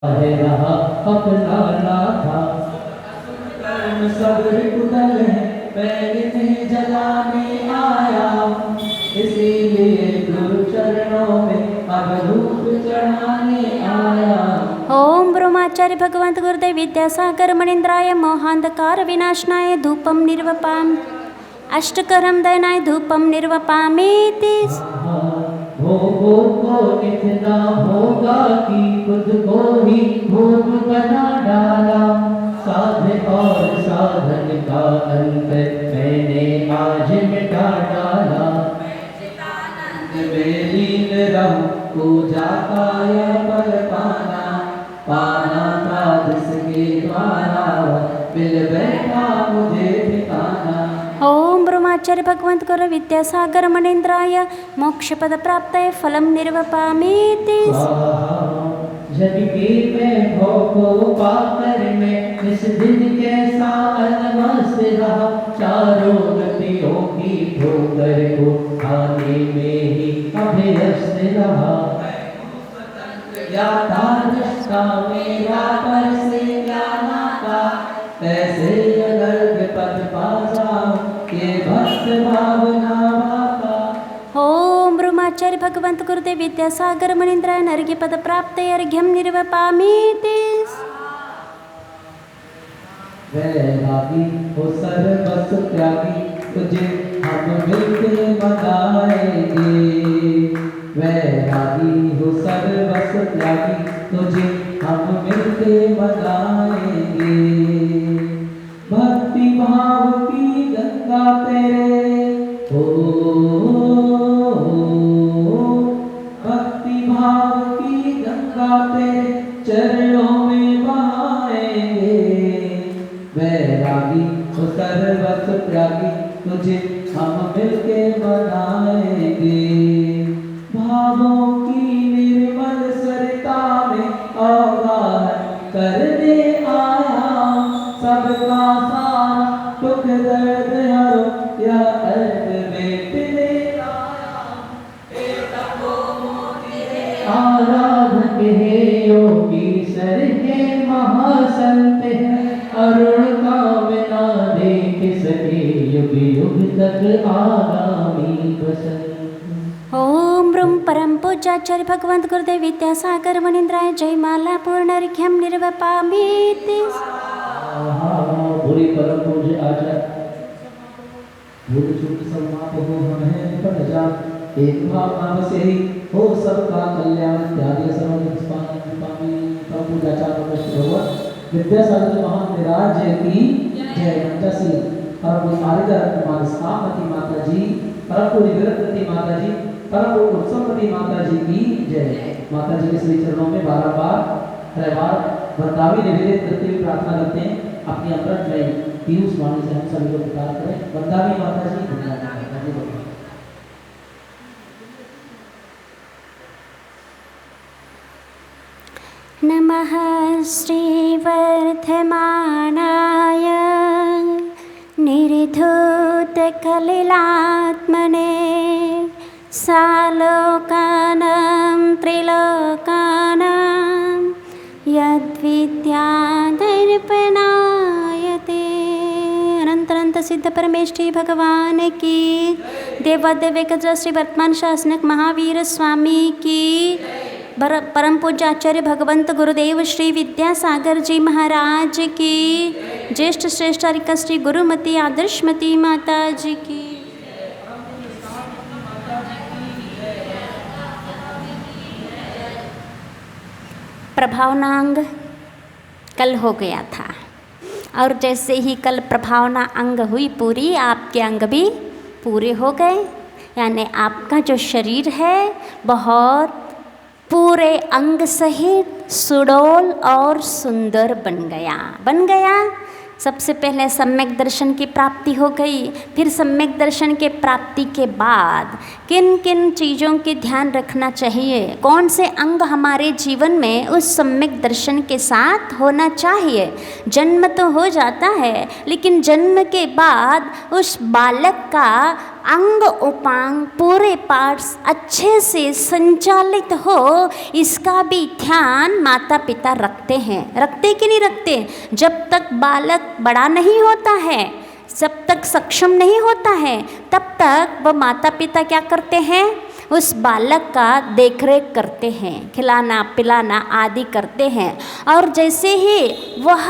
रहा अपना था सब्र कुदल है मैं इन्हें जलाने आया हूँ इसीलिए गुरु चरणों में अब धूप चढ़ाने आया हूँ। ओम ब्रह्माचार्य भगवंत गुरुदेव विद्यासागर मणीन्द्राय मोहांधकार विनाशनाय धूपम निर्वपाम अष्टकरम दयनाय धूपम निर्वपामीति। भोगों को इतना होगा कि खुद को ही भोग बना डाला साधे और साधन का अंत मैंने आज मिटा डाला में लीन रहूं पूजा का यह पर पाना पाना था जिसके द्वारा मिल बैठा मुझे ठिकाना। ओम ब्रह्माचार्य भगवंत गुरु विद्यासागर मणीन्द्राय मोक्षपद प्राप्तये फलम निर्वपामीति। जबकि मैं भोगों पाकर मैं इस दिन कैसा अलमस्त रहा चारों गतियों की ठोकर को खाने में ही अभ्यस्त रहा या तारस का मेरा पर से क्या नाता ऐसे अगर पद पा जाऊं ये भक्त भावना वाका। ओम ब्रह्माचार्य भगवंत गुरुदेव विद्यासागर मणीन्द्राय नर्घ्य पद प्राप्तये अर्घ्यम निर्वपामीति। वैरागी हो सर्वस्व त्यागी तुझे हम मिलके मनाएंगे वैरागी हो सर्वस्व त्यागी तुझे हम मिलके मनाएंगे भक्ति भाव की गंगा तेरे हो भक्ति भाव की गंगा तेरे चरणों में बहाएंगे वैरागी हो सर्वस्व त्यागी तुझे हम मिलके मनाएंगे भावों की निर्मल सरिता में अवगाह करने आया सबका सारा दुख दर्द हरो या अर्थ बेटने आराधक है योगी सर के महासंत है अरुण का बिना देख सके युग युग तक आगामी बसंत। ओम ब्रह्म परम पूज्याचार्य भगवंत गुरुदेव विद्यासागर मणीन्द्राय जयमाला पूर्णर्घ्यम निर्वपामीति। बुरी परम पूज्य आचार्य भूल चूक सब माप हो हमें निपट जा एक भाव से ही हो सबका कल्याण त्यागी सर्वस्पानी कृपामी परम पूज्य आचार्य भगवत विद्यासागर महान विराज की जय मंचासी परम पूज्य आर्यरत्न माता सामती माता जी परम पूज्य विरक्ति माता जी परम पूज्य उत्सवपति माता जी की जय। माता जी के श्री चरणों में बार वरदावी निवेदित करते हुए प्रार्थना करते हैं अपनी अमृत में पीयूष वाणी से हम सभी को पुकार करें वरदावी माता जी वरदावी माता जी। नमः श्रीवर्धमानाय निर्धूतकलिलात्मने सालोकानां त्रिलोकानां यद्विद्यादर्पणायते। अनंत अनंत सिद्ध परमेष्ठी भगवान की देवादेव श्री वर्तमान शासनक महावीर स्वामी की परम पूज्य आचार्य भगवंत गुरुदेव श्री विद्यासागर जी महाराज की ज्येष्ठ श्रेष्ठ हरिका श्री गुरुमती आदर्शमती माता जी की। प्रभावनांग कल हो गया था और जैसे ही कल प्रभावना अंग हुई पूरी आपके अंग भी पूरे हो गए यानी आपका जो शरीर है बहुत पूरे अंग सहित सुडौल और सुंदर बन गया। सबसे पहले सम्यक दर्शन की प्राप्ति हो गई। फिर सम्यक दर्शन के प्राप्ति के बाद किन किन चीज़ों के ध्यान रखना चाहिए, कौन से अंग हमारे जीवन में उस सम्यक दर्शन के साथ होना चाहिए। जन्म तो हो जाता है लेकिन जन्म के बाद उस बालक का अंग उपांग पूरे पार्ट्स अच्छे से संचालित हो, इसका भी ध्यान माता पिता रखते हैं। रखते कि नहीं रखते? जब तक बालक बड़ा नहीं होता है, जब तक सक्षम नहीं होता है, तब तक वह माता पिता क्या करते हैं? उस बालक का देखरेख करते हैं, खिलाना पिलाना आदि करते हैं। और जैसे ही वह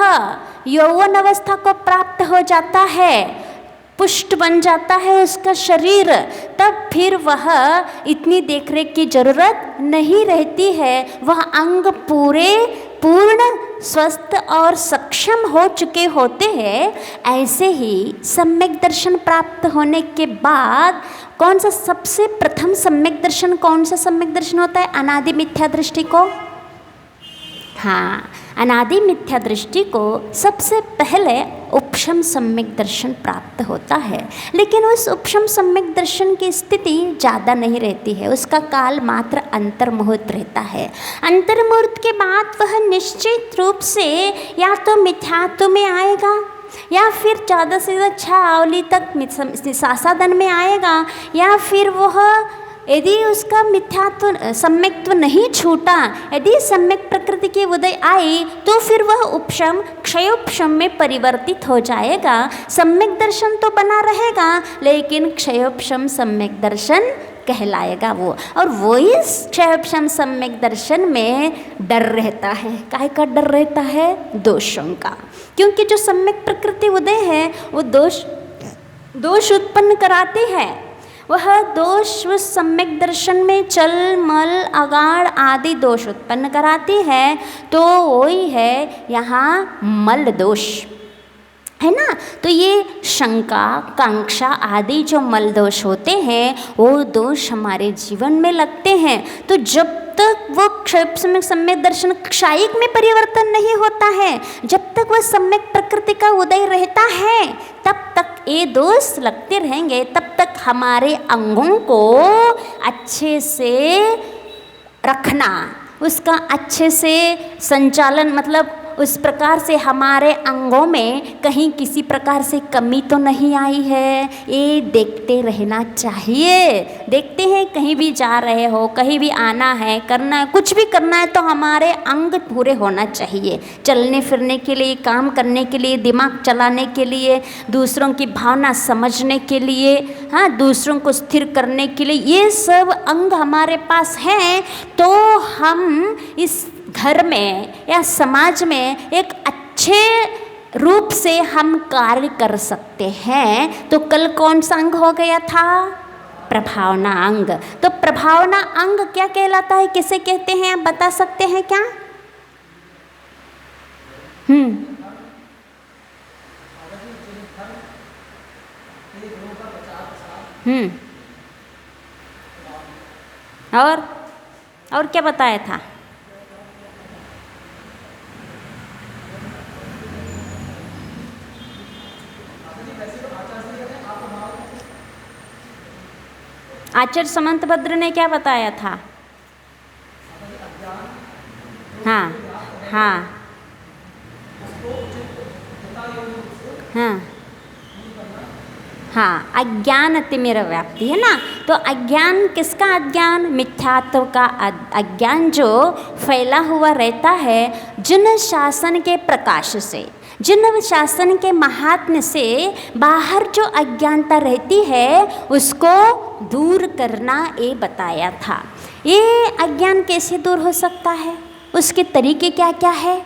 यौवन अवस्था को प्राप्त हो जाता है, पुष्ट बन जाता है उसका शरीर, तब फिर वह इतनी देखरेख की जरूरत नहीं रहती है। वह अंग पूर्ण स्वस्थ और सक्षम हो चुके होते हैं। ऐसे ही सम्यक दर्शन प्राप्त होने के बाद कौन सा सबसे प्रथम सम्यक दर्शन, कौन सा सम्यक दर्शन होता है? अनादि मिथ्या दृष्टि को। हाँ, अनादि मिथ्या दृष्टि को सबसे पहले उपशम सम्यक दर्शन प्राप्त होता है। लेकिन उस उपशम सम्यक दर्शन की स्थिति ज़्यादा नहीं रहती है, उसका काल मात्र अंतर्मुहूर्त रहता है। अंतर्मुहूर्त के बाद वह निश्चित रूप से या तो मिथ्यात्व में आएगा, या फिर ज़्यादा से ज़्यादा 6 अवली तक सासादन में आएगा, या फिर वह यदि उसका मिथ्यात्व सम्यक्त्व नहीं छूटा, यदि सम्यक प्रकृति की उदय आई, तो फिर वह उपशम क्षयोपशम में परिवर्तित हो जाएगा। सम्यक दर्शन तो बना रहेगा, लेकिन क्षयोपशम सम्यक दर्शन कहलाएगा वो। और वो इस क्षयोपशम सम्यक दर्शन में डर रहता है। काहे का डर रहता है? दोषों का। क्योंकि जो सम्यक प्रकृति उदय है वो दोष उत्पन्न कराते हैं। वह दोष उस सम्यक दर्शन में चल मल अगाड़ आदि दोष उत्पन्न कराती है। तो वही है यहाँ मल दोष, है ना। तो ये शंका कांक्षा आदि जो मल दोष होते हैं, वो दोष हमारे जीवन में लगते हैं। तो जब तक वो सम्यक दर्शन क्षायिक में परिवर्तन नहीं होता है, जब तक वह सम्यक प्रकृति का उदय रहता है, तब तक ये दोष लगते रहेंगे। तब तक हमारे अंगों को अच्छे से रखना, उसका अच्छे से संचालन, मतलब उस प्रकार से हमारे अंगों में कहीं किसी प्रकार से कमी तो नहीं आई है, ये देखते रहना चाहिए। देखते हैं कहीं भी जा रहे हो, कहीं भी आना है, करना है, कुछ भी करना है, तो हमारे अंग पूरे होना चाहिए। चलने फिरने के लिए, काम करने के लिए, दिमाग चलाने के लिए, दूसरों की भावना समझने के लिए, हाँ, दूसरों को स्थिर करने के लिए, ये सब अंग हमारे पास हैं। तो हम इस घर में या समाज में एक अच्छे रूप से हम कार्य कर सकते हैं। तो कल कौन सा अंग हो गया था? प्रभावना अंग। तो प्रभावना अंग क्या कहलाता है, किसे कहते हैं, आप बता सकते हैं क्या? और क्या बताया था? आचार्य समंतभद्र ने क्या बताया था? हाँ हाँ हाँ हाँ, अज्ञान तिमिर व्याप्ति, है ना। तो अज्ञान किसका अज्ञान? मिथ्यात्व का अज्ञान जो फैला हुआ रहता है जिन शासन के प्रकाश से, जिन शासन के महात्म्य से बाहर जो अज्ञानता रहती है, उसको दूर करना ये बताया था। ये अज्ञान कैसे दूर हो सकता है, उसके तरीके क्या क्या है,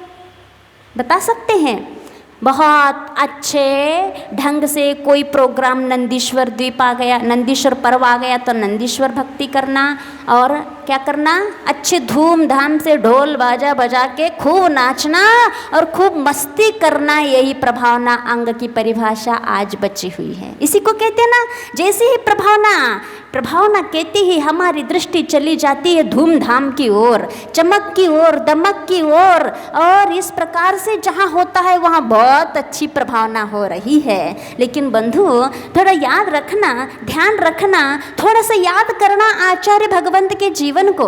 बता सकते हैं? बहुत अच्छे ढंग से कोई प्रोग्राम, नंदीश्वर द्वीप आ गया, नंदीश्वर पर्व आ गया, तो नंदीश्वर भक्ति करना, और क्या करना, अच्छे धूमधाम से ढोल बाजा बजा के खूब नाचना और खूब मस्ती करना। यही प्रभावना अंग की परिभाषा आज बची हुई है। इसी को कहते हैं ना, जैसे ही प्रभावना कहती ही हमारी दृष्टि चली जाती है धूमधाम की ओर, चमक की ओर, दमक की ओर, और इस प्रकार से जहाँ होता है वहाँ बहुत अच्छी प्रभावना हो रही है। लेकिन बंधु, थोड़ा याद रखना, ध्यान रखना, थोड़ा सा याद करना आचार्य भगवंत के जीवन को।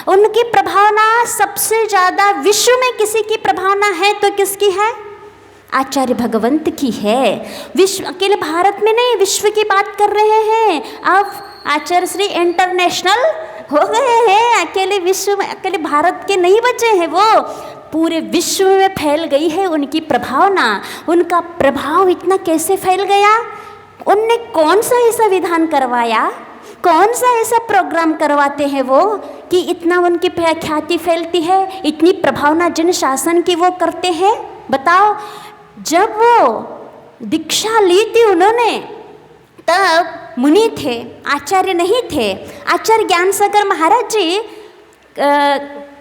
उनकी प्रभावना सबसे ज़्यादा विश्व में किसी की प्रभावना है तो किसकी है? आचार्य भगवंत की है। विश्व अकेले भारत में नहीं, विश्व की बात कर रहे हैं। अब आचार्य श्री इंटरनेशनल हो गए हैं, अकेले विश्व में, अकेले भारत के नहीं बचे हैं, वो पूरे विश्व में फैल गई है उनकी प्रभावना। उनका प्रभाव इतना कैसे फैल गया? उनने कौन सा ऐसा विधान करवाया, कौन सा ऐसा प्रोग्राम करवाते हैं वो कि इतना उनकी ख्याति फैलती है, इतनी प्रभावना जन शासन की वो करते हैं? बताओ, जब वो दीक्षा ली थी उन्होंने, तब मुनि थे, आचार्य नहीं थे। आचार्य ज्ञान सागर महाराज जी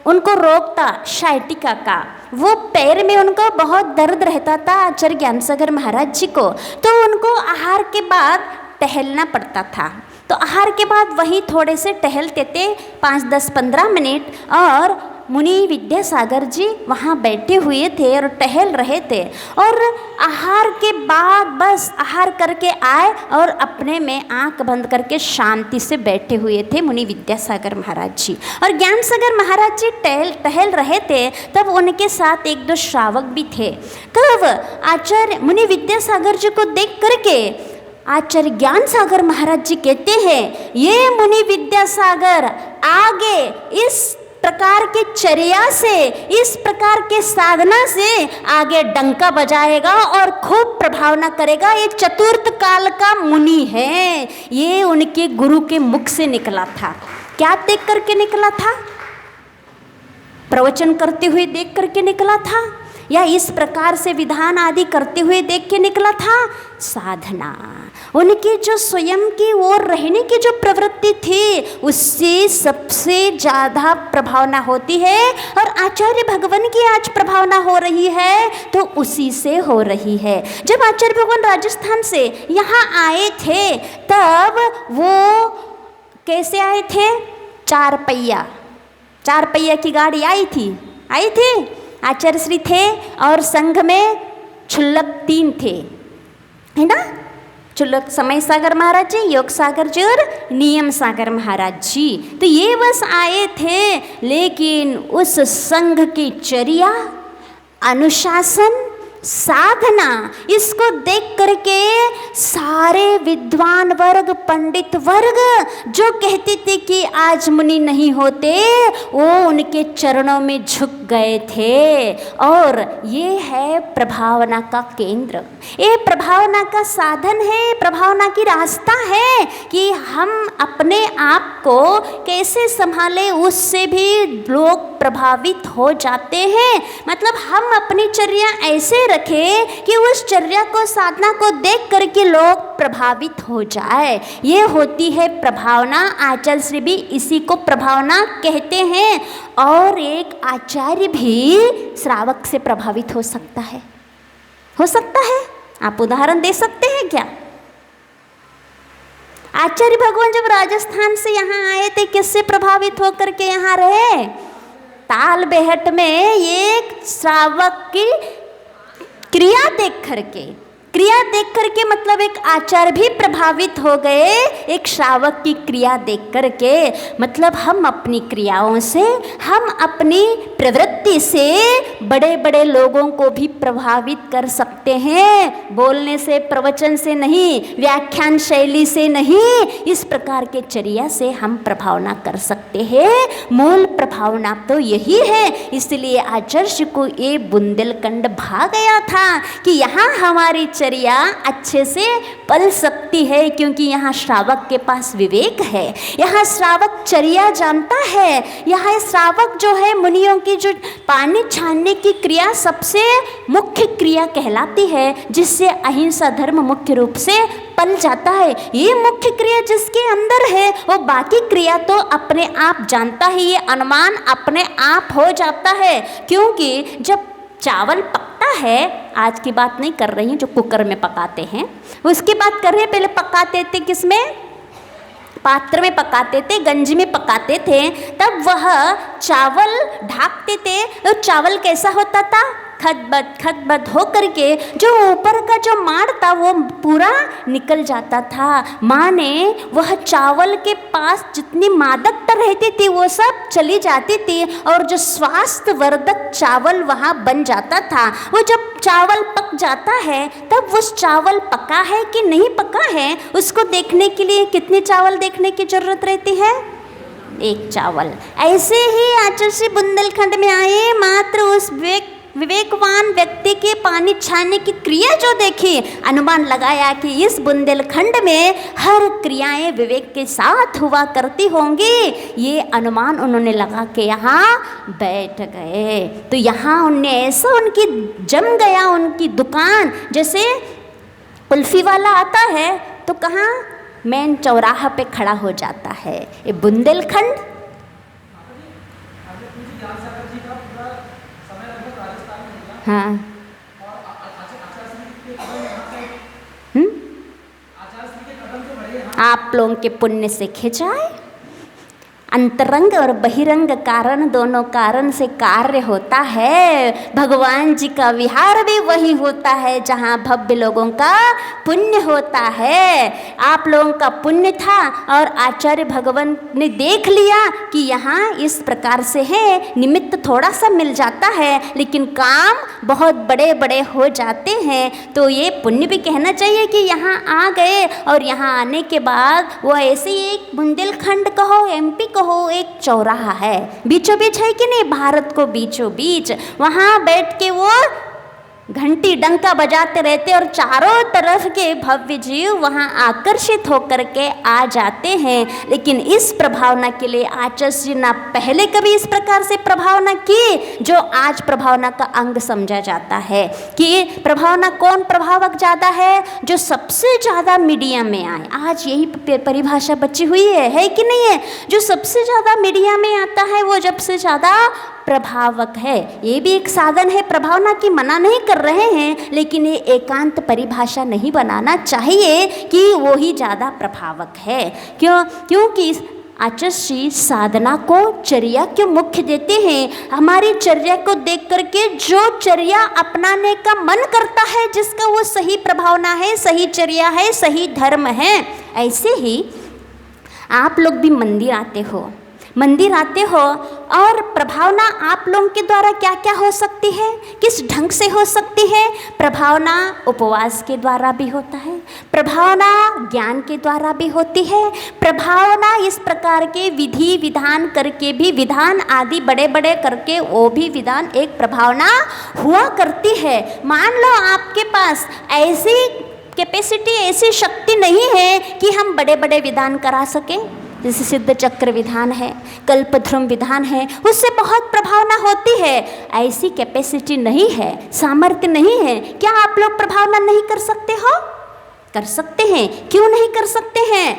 उनको रोग था शाइटिका का, वो पैर में उनको बहुत दर्द रहता था आचार्य ज्ञान सागर महाराज जी को, तो उनको आहार के बाद टहलना पड़ता था। तो आहार के बाद वहीं थोड़े से टहलते थे 5, 10, 15 मिनट, और मुनि विद्यासागर जी वहाँ बैठे हुए थे और टहल रहे थे। और आहार के बाद बस आहार करके आए और अपने में आंख बंद करके शांति से बैठे हुए थे मुनि विद्यासागर महाराज जी। और ज्ञान सागर महाराज जी टहल रहे थे, तब उनके साथ 1-2 श्रावक भी थे। तब आचार्य मुनि विद्यासागर जी को देख करके आचार्य ज्ञान सागर महाराज जी कहते हैं, ये मुनि विद्यासागर आगे इस प्रकार के चर्या से, इस प्रकार के साधना से आगे डंका बजाएगा और खूब प्रभावना करेगा। ये चतुर्थ काल का मुनि है। ये उनके गुरु के मुख से निकला था। क्या देख करके निकला था? प्रवचन करते हुए देख करके निकला था, या इस प्रकार से विधान आदि करते हुए देख के निकला था? साधना, उनकी जो स्वयं की ओर रहने की जो प्रवृत्ति थी, उससे सबसे ज़्यादा प्रभावना होती है। और आचार्य भगवान की आज प्रभावना हो रही है तो उसी से हो रही है। जब आचार्य भगवान राजस्थान से यहाँ आए थे, तब वो कैसे आए थे? 4 पहिया की गाड़ी आई थी। आचार्य श्री थे और संघ में क्षुल्लक 3 थे, है ना? क्षुल्लक समय सागर महाराज जी, योग सागर जी और नियम सागर महाराज जी। तो ये बस आए थे, लेकिन उस संघ की चर्या, अनुशासन, साधना, इसको देख करके सारे विद्वान वर्ग, पंडित वर्ग जो कहते थे कि आज मुनि नहीं होते, वो उनके चरणों में झुक गए थे। और ये है प्रभावना का केंद्र, ये प्रभावना का साधन है, प्रभावना की रास्ता है कि हम अपने आप को कैसे संभालें। उससे भी लोग प्रभावित हो जाते हैं। मतलब हम अपनी चर्या ऐसे रखें कि उस चर्या को, साधना को देख करके लोग प्रभावित हो जाए। ये होती है प्रभावना। आचार्य श्री भी इसी को प्रभावना कहते हैं। और एक आचार्य भी श्रावक से प्रभावित हो सकता है, आप उदाहरण दे सकते हैं क्या? आचार्य भगवान जब राजस्थान से यहाँ आए थे, किससे प्रभावित होकर के यहाँ रहे? ताल बेहट में एक श्रावक की क्रिया देख करके, मतलब एक आचार्य भी प्रभावित हो गए एक श्रावक की क्रिया देख करके। मतलब हम अपनी क्रियाओं से, हम अपनी प्रवृत्ति से बड़े बड़े लोगों को भी प्रभावित कर सकते हैं। बोलने से, प्रवचन से नहीं, व्याख्यान शैली से नहीं, इस प्रकार के चर्या से हम प्रभावना कर सकते हैं। मूल प्रभावना तो यही है। इसलिए आचार्य को ये बुंदेलखंड भा गया था कि यहाँ हमारी चर्या अच्छे से पल सकती है, क्योंकि यहाँ श्रावक के पास विवेक है, यहाँ श्रावक चर्या जानता है, यहाँ श्रावक जो है मुनियों की जो पानी छानने की क्रिया सबसे मुख्य क्रिया कहलाती है, जिससे अहिंसा धर्म मुख्य रूप से पल जाता है। ये मुख्य क्रिया जिसके अंदर है, वो बाकी क्रिया तो अपने आप जानता है, ये अनुमान अपने आप हो जाता है। क्योंकि जब चावल पकता है, आज की बात नहीं कर रही हूँ जो कुकर में पकाते हैं, उसकी बात कर रहे हैं। पहले पकाते थे किसमें? पात्र में पकाते थे, गंजी में पकाते थे। तब वह चावल ढाकते थे, तो चावल कैसा होता था? खदबद हो करके जो ऊपर का जो माड़ था वो पूरा निकल जाता था। माने वह चावल के पास जितनी मादकता रहती थी वो सब चली जाती थी और जो स्वास्थ्यवर्धक चावल वहाँ बन जाता था। वो जब चावल पक जाता है तब उस चावल पका है कि नहीं पका है उसको देखने के लिए कितने चावल देखने की जरूरत रहती है? एक चावल। ऐसे ही आचार्य बुंदेलखंड में आए, मात्र उस विवेकवान व्यक्ति के पानी छानने की क्रिया जो देखी, अनुमान लगाया कि इस बुंदेलखंड में हर क्रियाएं विवेक के साथ हुआ करती होंगी। ये अनुमान उन्होंने लगा के यहाँ बैठ गए। तो यहाँ उनने ऐसा उनकी जम गया उनकी दुकान। जैसे कुल्फी वाला आता है तो कहाँ मेन चौराहा पे खड़ा हो जाता है। ये बुंदेलखंड हाँ आप लोगों के पुण्य से खिंचाए। अंतरंग और बहिरंग कारण, दोनों कारण से कार्य होता है। भगवान जी का विहार भी वही होता है जहाँ भव्य लोगों का पुण्य होता है। आप लोगों का पुण्य था और आचार्य भगवान ने देख लिया कि यहाँ इस प्रकार से है, निमित्त थोड़ा सा मिल जाता है लेकिन काम बहुत बड़े बड़े हो जाते हैं। तो ये पुण्य भी कहना चाहिए कि यहाँ आ गए और यहाँ आने के बाद वो ऐसे ही एक बुंदेलखंड कहो, MP कहो, एक चौराहा है, बीचों बीच है कि नहीं, भारत को बीचों बीच। वहाँ बैठ के वो घंटी डंका बजाते रहते और चारों तरफ के भव्य जीव वहाँ आकर्षित होकर के आ जाते हैं। लेकिन इस प्रभावना के लिए आचार्य जी ना पहले कभी इस प्रकार से प्रभावना की जो आज प्रभावना का अंग समझा जाता है। कि प्रभावना कौन प्रभावक ज़्यादा है? जो सबसे ज़्यादा मीडिया में आए। आज यही परिभाषा बची हुई है कि नहीं है? जो सबसे ज़्यादा मीडिया में आता है वो सबसे ज़्यादा प्रभावक है। ये भी एक साधन है प्रभावना की, मना नहीं कर रहे हैं, लेकिन ये एकांत परिभाषा नहीं बनाना चाहिए कि वो ही ज़्यादा प्रभावक है। क्योंकि आचार्य जी साधना को चर्या क्यों मुख्य देते हैं? हमारी चर्या को देख करके जो चर्या अपनाने का मन करता है, जिसका वो सही प्रभावना है, सही चर्या है, सही धर्म है। ऐसे ही आप लोग भी मंदिर आते हो और प्रभावना आप लोगों के द्वारा क्या क्या हो सकती है, किस ढंग से हो सकती है? प्रभावना उपवास के द्वारा भी होता है, प्रभावना ज्ञान के द्वारा भी होती है, प्रभावना इस प्रकार के विधि विधान करके भी, विधान आदि बड़े बड़े करके वो भी विधान एक प्रभावना हुआ करती है। मान लो आपके पास ऐसी कैपेसिटी, ऐसी शक्ति नहीं है कि हम बड़े बड़े विधान करा सकें। जैसे सिद्ध चक्र विधान है, कल्पध्रुम विधान है, उससे बहुत प्रभावना होती है। ऐसी कैपेसिटी नहीं है, सामर्थ्य नहीं है। क्या आप लोग प्रभावना नहीं कर सकते हो? कर सकते हैं। क्यों नहीं कर सकते हैं?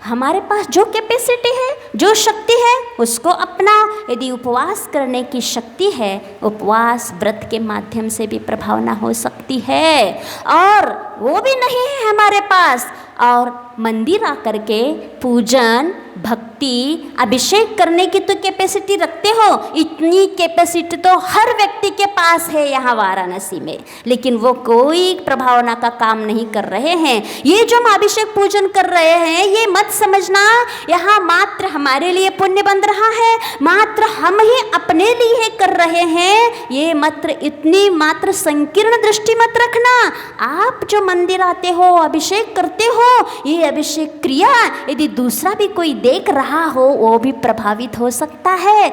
हमारे पास जो कैपेसिटी है, जो शक्ति है, उसको अपनाओ। यदि उपवास करने की शक्ति है, उपवास व्रत के माध्यम से भी प्रभावना हो सकती है। और वो भी नहीं है हमारे पास, और मंदिर आकर के पूजन, भक्ति, अभिषेक करने की तो कैपेसिटी रखते हो। इतनी कैपेसिटी तो हर व्यक्ति के पास है यहाँ वाराणसी में, लेकिन वो कोई प्रभावना का काम नहीं कर रहे हैं। ये जो हम अभिषेक पूजन कर रहे हैं, ये मत समझना यहाँ मात्र हमारे लिए पुण्य बन रहा है, मात्र हम ही अपने लिए कर रहे हैं। ये इतनी मात्र संकीर्ण दृष्टि मत रखना। आप जो मंदिर आते हो, अभिषेक करते हो, ये अभिषेक क्रिया यदि दूसरा भी कोई देख रहा हो, वो भी प्रभावित हो सकता है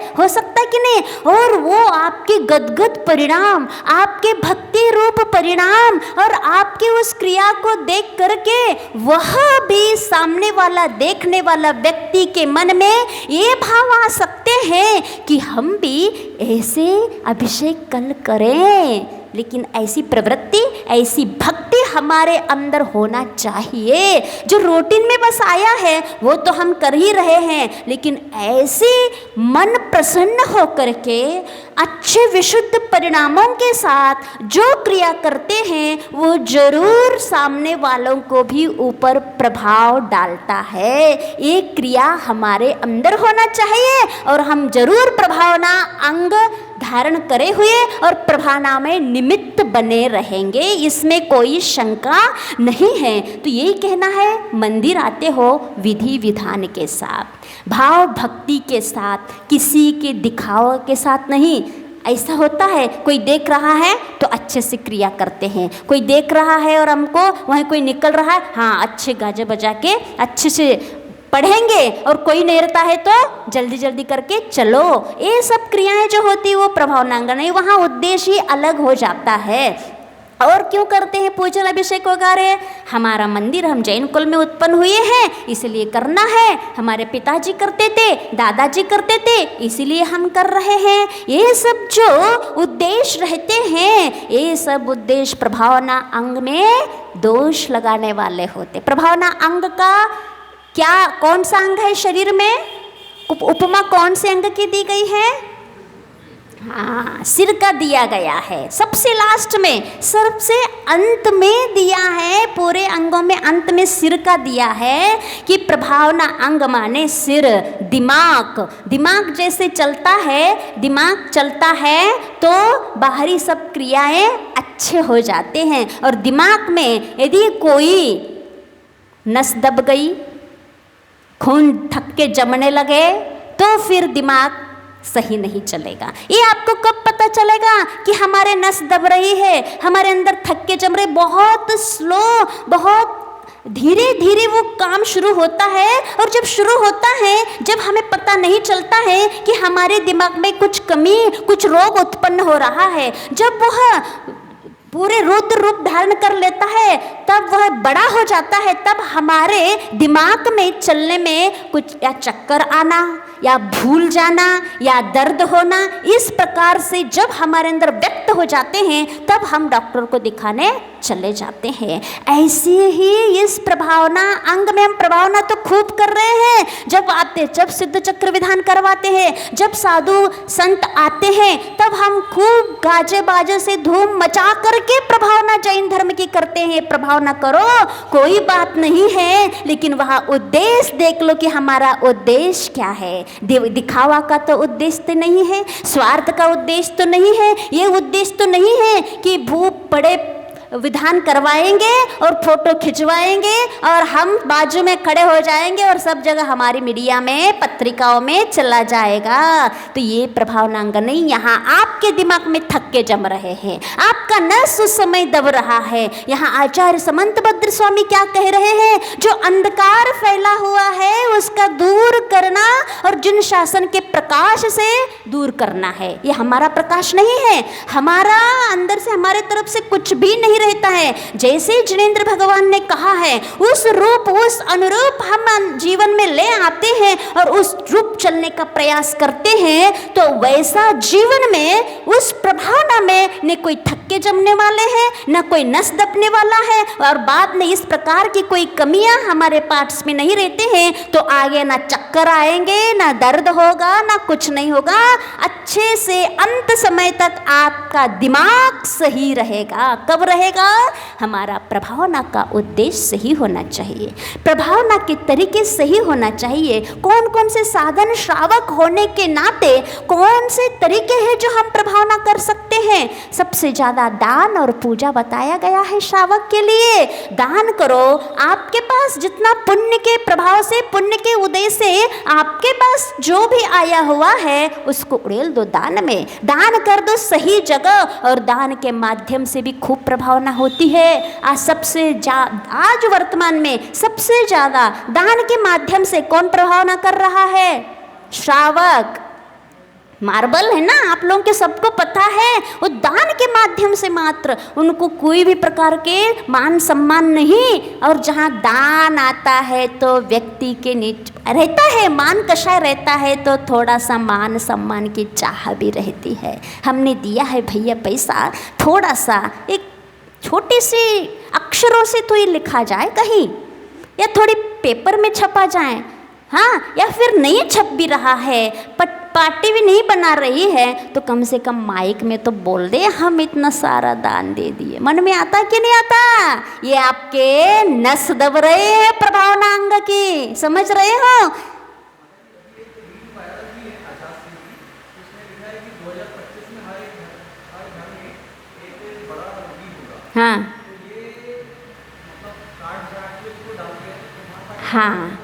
कि नहीं? और वो आपके गदगद परिणाम, आपके भक्ति रूप परिणाम और आपकी उस क्रिया को देख करके वह भी सामने वाला, देखने वाला व्यक्ति के मन में ये भाव आ सकते हैं कि हम भी ऐसे अभिषेक कल करें। लेकिन ऐसी प्रवृत्ति, ऐसी भक्ति हमारे अंदर होना चाहिए। जो रूटीन में बस आया है वो तो हम कर ही रहे हैं, लेकिन ऐसे मन प्रसन्न होकर के अच्छे विशुद्ध परिणामों के साथ जो क्रिया करते हैं वो जरूर सामने वालों को भी ऊपर प्रभाव डालता है। ये क्रिया हमारे अंदर होना चाहिए और हम जरूर प्रभावना अंग धारण करे हुए और प्रभावना में निमित्त बने रहेंगे, इसमें कोई शंका नहीं है। तो यही कहना है, मंदिर आते हो विधि विधान के साथ, भाव भक्ति के साथ, किसी के दिखावे के साथ नहीं। ऐसा होता है, कोई देख रहा है तो अच्छे से क्रिया करते हैं, कोई देख रहा है और हमको वहीं कोई निकल रहा है, हाँ अच्छे गाजे बजा के अच्छे से पढ़ेंगे, और कोई नहीं रहता है तो जल्दी जल्दी करके चलो। ये सब क्रियाएं जो होती है वो प्रभावनांग नहीं, वहाँ उद्देश्य ही अलग हो जाता है। और क्यों करते हैं पूजन अभिषेक वगैरह? हमारा मंदिर, हम जैन कुल में उत्पन्न हुए हैं इसलिए करना है, हमारे पिताजी करते थे, दादाजी करते थे इसीलिए हम कर रहे हैं। ये सब जो उद्देश्य रहते हैं, ये सब उद्देश्य प्रभावना अंग में दोष लगाने वाले होते। प्रभावना अंग का क्या, कौन सा अंग है शरीर में? उपमा कौन से अंग की दी गई है? हाँ, सिर का दिया गया है, सबसे लास्ट में, सबसे अंत में दिया है। पूरे अंगों में अंत में सिर का दिया है कि प्रभावना अंग माने सिर, दिमाग। दिमाग जैसे चलता है, दिमाग चलता है तो बाहरी सब क्रियाएं अच्छे हो जाते हैं। और दिमाग में यदि कोई नस दब गई, खून थक्के जमने लगे, तो फिर दिमाग सही नहीं चलेगा। ये आपको कब पता चलेगा कि हमारे नस दब रही है, हमारे अंदर थक्के जम रहे? बहुत स्लो, बहुत धीरे धीरे वो काम शुरू होता है। और जब शुरू होता है, जब हमें पता नहीं चलता है कि हमारे दिमाग में कुछ कमी, कुछ रोग उत्पन्न हो रहा है, जब वह पूरे रुद्र रूप धारण कर लेता है, तब वह बड़ा हो जाता है, तब हमारे दिमाग में चलने में कुछ या चक्कर आना या भूल जाना या दर्द होना, इस प्रकार से जब हमारे अंदर व्यक्त हो जाते हैं तब हम डॉक्टर को दिखाने चले जाते हैं। ऐसे ही इस प्रभावना अंग में हम प्रभावना तो खूब कर रहे हैं, जब आते, जब सिद्ध चक्र विधान करवाते हैं, जब साधु संत आते हैं, तब हम खूब गाजे बाजे से धूम मचा करके प्रभावना जैन धर्म की करते हैं। प्रभावना करो, कोई बात नहीं है, लेकिन वहाँ उद्देश्य देख लो कि हमारा उद्देश्य क्या है। दिखावा का तो उद्देश्य तो नहीं है, स्वार्थ का उद्देश्य तो नहीं है, ये उद्देश्य तो नहीं है कि भूप पड़े विधान करवाएंगे और फोटो खिंचवाएंगे और हम बाजू में खड़े हो जाएंगे और सब जगह हमारी मीडिया में, पत्रिकाओं में चला जाएगा। तो ये प्रभावनांग नहीं। यहाँ आपके दिमाग में थक्के जम रहे हैं, आपका नस उस समय दब रहा है। यहाँ आचार्य समंतभद्र स्वामी क्या कह रहे हैं? जो अंधकार फैला हुआ है उसका दूर करना और जिन शासन के प्रकाश से दूर करना है। ये हमारा प्रकाश नहीं है, हमारा अंदर से, हमारे तरफ से कुछ भी नहीं रहता है। जैसे जिनेंद्र भगवान ने कहा है, उस रूप, उस अनुरूप हम जीवन में ले आते हैं और उस रूप चलने का प्रयास करते हैं, तो वैसा जीवन में, उस प्रभावना में न कोई थक्के जमने वाले हैं, न कोई नस दबने वाला है, और बाद में इस प्रकार की कोई कमियां हमारे पार्ट्स में नहीं रहते हैं, तो आगे ना चक्कर आएंगे, ना दर्द होगा, ना कुछ नहीं होगा। अच्छे से अंत समय तक आपका दिमाग सही रहेगा। कब रहेगा? हमारा प्रभावना का उद्देश्य सही होना चाहिए, प्रभावना के तरीके सही होना चाहिए। कौन कौन से साधन, श्रावक होने के नाते कौन से तरीके हैं जो हम प्रभावना कर सकते हैं? सबसे ज़्यादा दान और पूजा बताया गया है श्रावक के लिए। दान करो, आपके पास जितना पुण्य के प्रभाव से, पुण्य के उदय से आपके पास जो भी आया हुआ है उसको उड़ेल दो दान में, दान कर दो सही जगह, और दान के माध्यम से भी खूब प्रभावना होती है। आज वर्तमान में सबसे ज्यादा दान के माध्यम से कौन प्रभावना कर रहा है? श्रावक। मार्बल है ना, आप लोगों के सबको पता है, वो दान के माध्यम से मात्र, उनको कोई भी प्रकार के मान सम्मान नहीं। और जहाँ दान आता है तो व्यक्ति के नीचे रहता है, मान कषाय रहता है, तो थोड़ा सा मान सम्मान की चाह भी रहती है। हमने दिया है भैया पैसा, थोड़ा सा एक छोटी सी अक्षरों से तो ये लिखा जाए कहीं, या थोड़ी पेपर में छपा जाए, हाँ, या फिर नहीं छप भी रहा है, पार्टी भी नहीं बना रही है, तो कम से कम माइक में तो बोल दे हम इतना सारा दान दे दिए। मन में आता कि नहीं आता? ये आपके नस दब रहे हैं प्रभावना अंग की, समझ रहे हो? हाँ हाँ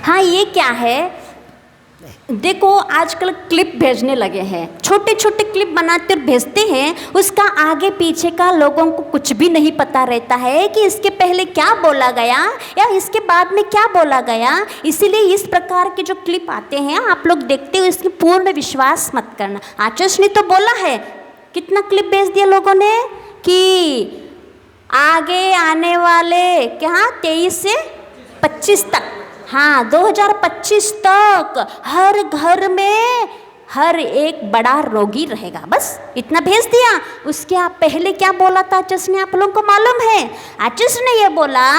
हाँ, ये क्या है, देखो आजकल क्लिप भेजने लगे हैं, छोटे छोटे क्लिप बनाते और भेजते हैं, उसका आगे पीछे का लोगों को कुछ भी नहीं पता रहता है कि इसके पहले क्या बोला गया या इसके बाद में क्या बोला गया। इसीलिए इस प्रकार के जो क्लिप आते हैं आप लोग देखते हो, इसकी पूर्ण विश्वास मत करना। आचार्य ने तो बोला है, कितना क्लिप भेज दिया लोगों ने कि आगे आने वाले क्या 23 से 25 तक, हाँ 2025 तक हर घर में हर एक बड़ा रोगी रहेगा, बस इतना भेज दिया। उसके आप पहले क्या बोला था आचार्य ने, आप लोगों को मालूम है? आचार्य ने ये बोला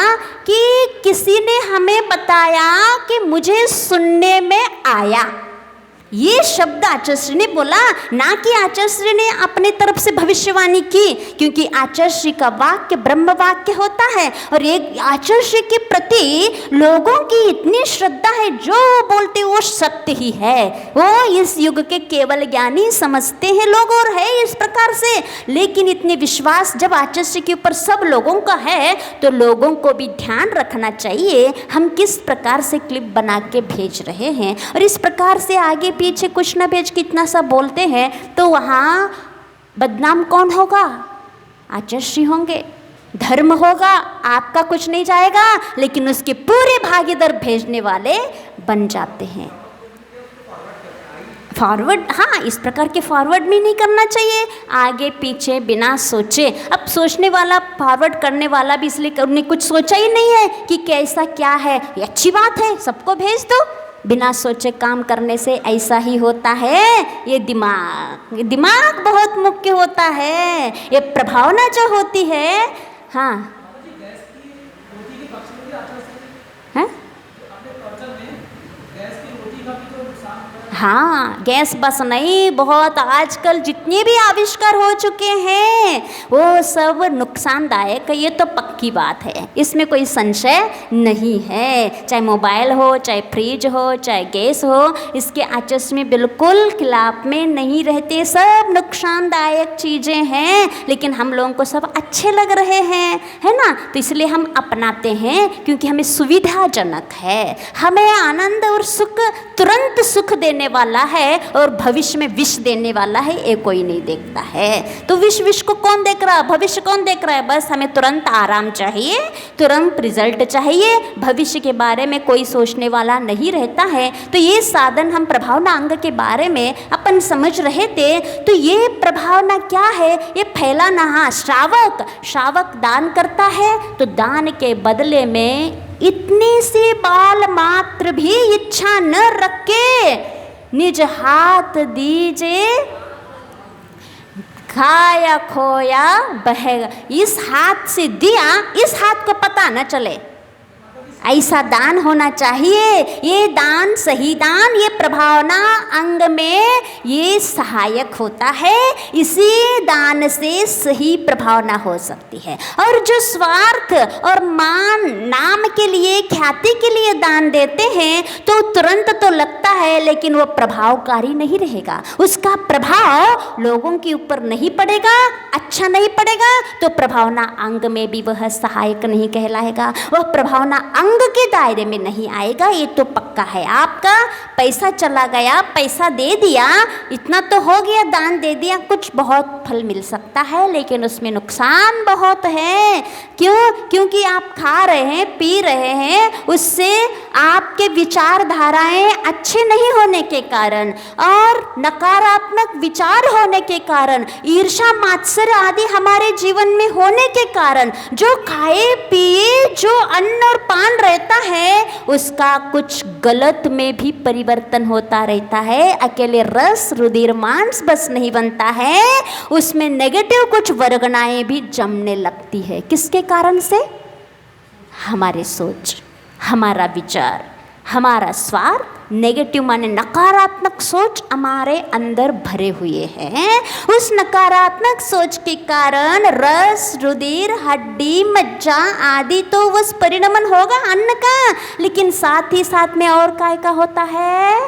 कि किसी ने हमें बताया कि मुझे सुनने में आया, ये शब्द आचार्य ने बोला, ना कि आचार्य ने अपने तरफ से भविष्यवाणी की, क्योंकि आचार्य का वाक्य ब्रह्म वाक्य होता है और एक आचार्य के प्रति लोगों की इतनी श्रद्धा है, जो बोलते वो सत्य ही है। वो इस युग के केवल ज्ञानी समझते हैं लोग और है इस प्रकार से, लेकिन इतने विश्वास जब आचार्य के ऊपर सब लोगों का है तो लोगों को भी ध्यान रखना चाहिए हम किस प्रकार से क्लिप बना के भेज रहे हैं। और इस प्रकार से आगे पीछे कुछ न भेज कितना सा बोलते हैं तो वहाँ बदनाम कौन होगा? आचार्य होंगे, धर्म होगा, आपका कुछ नहीं जाएगा, लेकिन उसके पूरे भागीदार भेजने वाले बन जाते हैं। फॉरवर्ड, हाँ इस प्रकार के फॉरवर्ड भी नहीं करना चाहिए, आगे पीछे बिना सोचे। अब सोचने वाला फॉरवर्ड करने वाला भी इसलिए उन्हें कुछ सोचा ही नहीं है कि कैसा क्या है, ये अच्छी बात है सबको भेज दो। बिना सोचे काम करने से ऐसा ही होता है, ये दिमाग बहुत मुख्य होता है, ये प्रभावना जो होती है। हाँ हैं? हाँ गैस बस नहीं, बहुत आजकल जितने भी आविष्कार हो चुके हैं वो सब नुकसानदायक है, ये तो पक्की बात है, इसमें कोई संशय नहीं है। चाहे मोबाइल हो, चाहे फ्रिज हो, चाहे गैस हो, इसके आचरण में बिल्कुल खिलाफ में नहीं रहते, सब नुकसानदायक चीज़ें हैं, लेकिन हम लोगों को सब अच्छे लग रहे हैं, है ना? तो इसलिए हम अपनाते हैं क्योंकि हमें सुविधाजनक है, हमें आनंद और सुख, तुरंत सुख देने वाला है और भविष्य में विष देने वाला है, ये कोई नहीं देखता है। तो विष को कौन देख रहा है? भविष्य कौन देख रहा है? बस हमें तुरंत आराम चाहिए, तुरंत रिजल्ट चाहिए, भविष्य के बारे में कोई सोचने वाला नहीं रहता है। तो ये साधन हम प्रभावना अंग के बारे में अपन समझ रहे थे। तो ये प्रभावना क्या है? ये फैलाना। हाँ, श्रावक दान करता है तो दान के बदले में इतने से बाल मात्र भी इच्छा न रख के निज हाथ दीजिए, खाया खोया बहेगा। इस हाथ से दिया, इस हाथ को पता न चले, ऐसा दान होना चाहिए। ये दान, सही दान, ये प्रभावना अंग में ये सहायक होता है, इसी दान से सही प्रभावना हो सकती है। और जो स्वार्थ और मान, नाम के लिए, ख्याति के लिए दान देते हैं तो तुरंत तो लगता है, लेकिन वो प्रभावकारी नहीं रहेगा, उसका प्रभाव लोगों के ऊपर नहीं पड़ेगा, अच्छा नहीं पड़ेगा, तो प्रभावना अंग में भी वह सहायक नहीं कहलाएगा, वह प्रभावना अंग के दायरे में नहीं आएगा। ये तो पक्का है। आपका पैसा चला गया, पैसा दे दिया, इतना तो हो गया, दान दे दिया, कुछ बहुत फल मिल सकता है, लेकिन उसमें नुकसान बहुत है। क्यों? क्योंकि आप खा रहे हैं, पी रहे हैं, उससे आपके विचारधाराएं अच्छे नहीं होने के कारण और नकारात्मक विचार होने के कारण, ईर्ष्या मात्सर्य आदि हमारे जीवन में होने के कारण, जो खाए पिए, जो अन्न और पान रहता है, उसका कुछ गलत में भी परिवर्तन होता रहता है। अकेले रस, रुधिर, मांस बस नहीं बनता है, उसमें नेगेटिव कुछ वर्गनाएं भी जमने लगती है। किसके कारण से? हमारे सोच, हमारा विचार, हमारा स्वार्थ, नेगेटिव माने नकारात्मक सोच हमारे अंदर भरे हुए हैं। उस नकारात्मक सोच के कारण रस, रुधिर, हड्डी, मज्जा आदि तो उस परिणमन होगा अन्न का, लेकिन साथ ही साथ में और काय का होता है?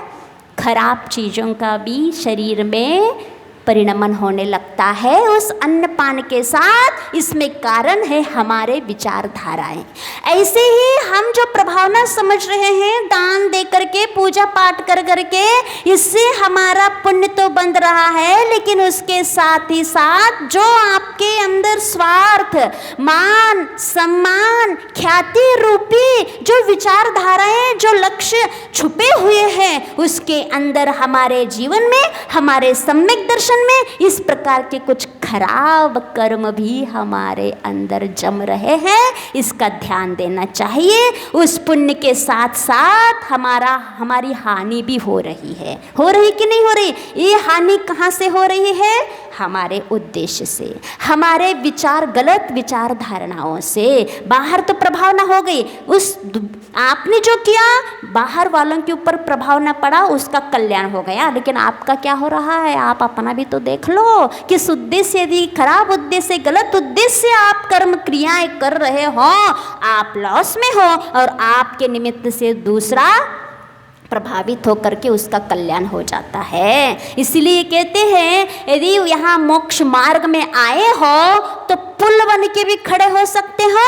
खराब चीज़ों का भी शरीर में परिणमन होने लगता है उस अन्नपान के साथ। इसमें कारण है हमारे विचारधाराएं। ऐसे ही हम जो प्रभावना समझ रहे हैं दान दे करके, पूजा पाठ कर करके, इससे हमारा पुण्य तो बंध रहा है, लेकिन उसके साथ ही साथ जो आपके अंदर स्वार्थ, मान, सम्मान, ख्याति रूपी जो विचारधाराएं, जो लक्ष्य छुपे हुए हैं, उसके अंदर हमारे जीवन में, हमारे सम्यक दर्शन में इस प्रकार के कुछ खराब कर्म भी हमारे अंदर जम रहे हैं। इसका ध्यान देना चाहिए। उस पुण्य के साथ साथ हमारी हानि भी हो रही है। हो रही कि नहीं हो रही? ये हानि कहाँ से हो रही है? हमारे उद्देश्य से, हमारे विचार, गलत विचार धारणाओं से। बाहर तो प्रभाव ना हो गई, उस आपने जो किया बाहर वालों के ऊपर प्रभाव ना पड़ा, उसका कल्याण हो गया, लेकिन आपका क्या हो रहा है? आप अपना भी तो देख लो। किस उद्देश्य, यदि खराब उद्देश्य, गलत उद्देश्य से आप कर्म क्रियाएं कर रहे हो, आप लॉस में हो और आपके निमित्त से दूसरा प्रभावित होकर के उसका कल्याण हो जाता है। इसलिए कहते हैं यदि यहाँ मोक्ष मार्ग में आए हो तो पुल बन के भी खड़े हो सकते हो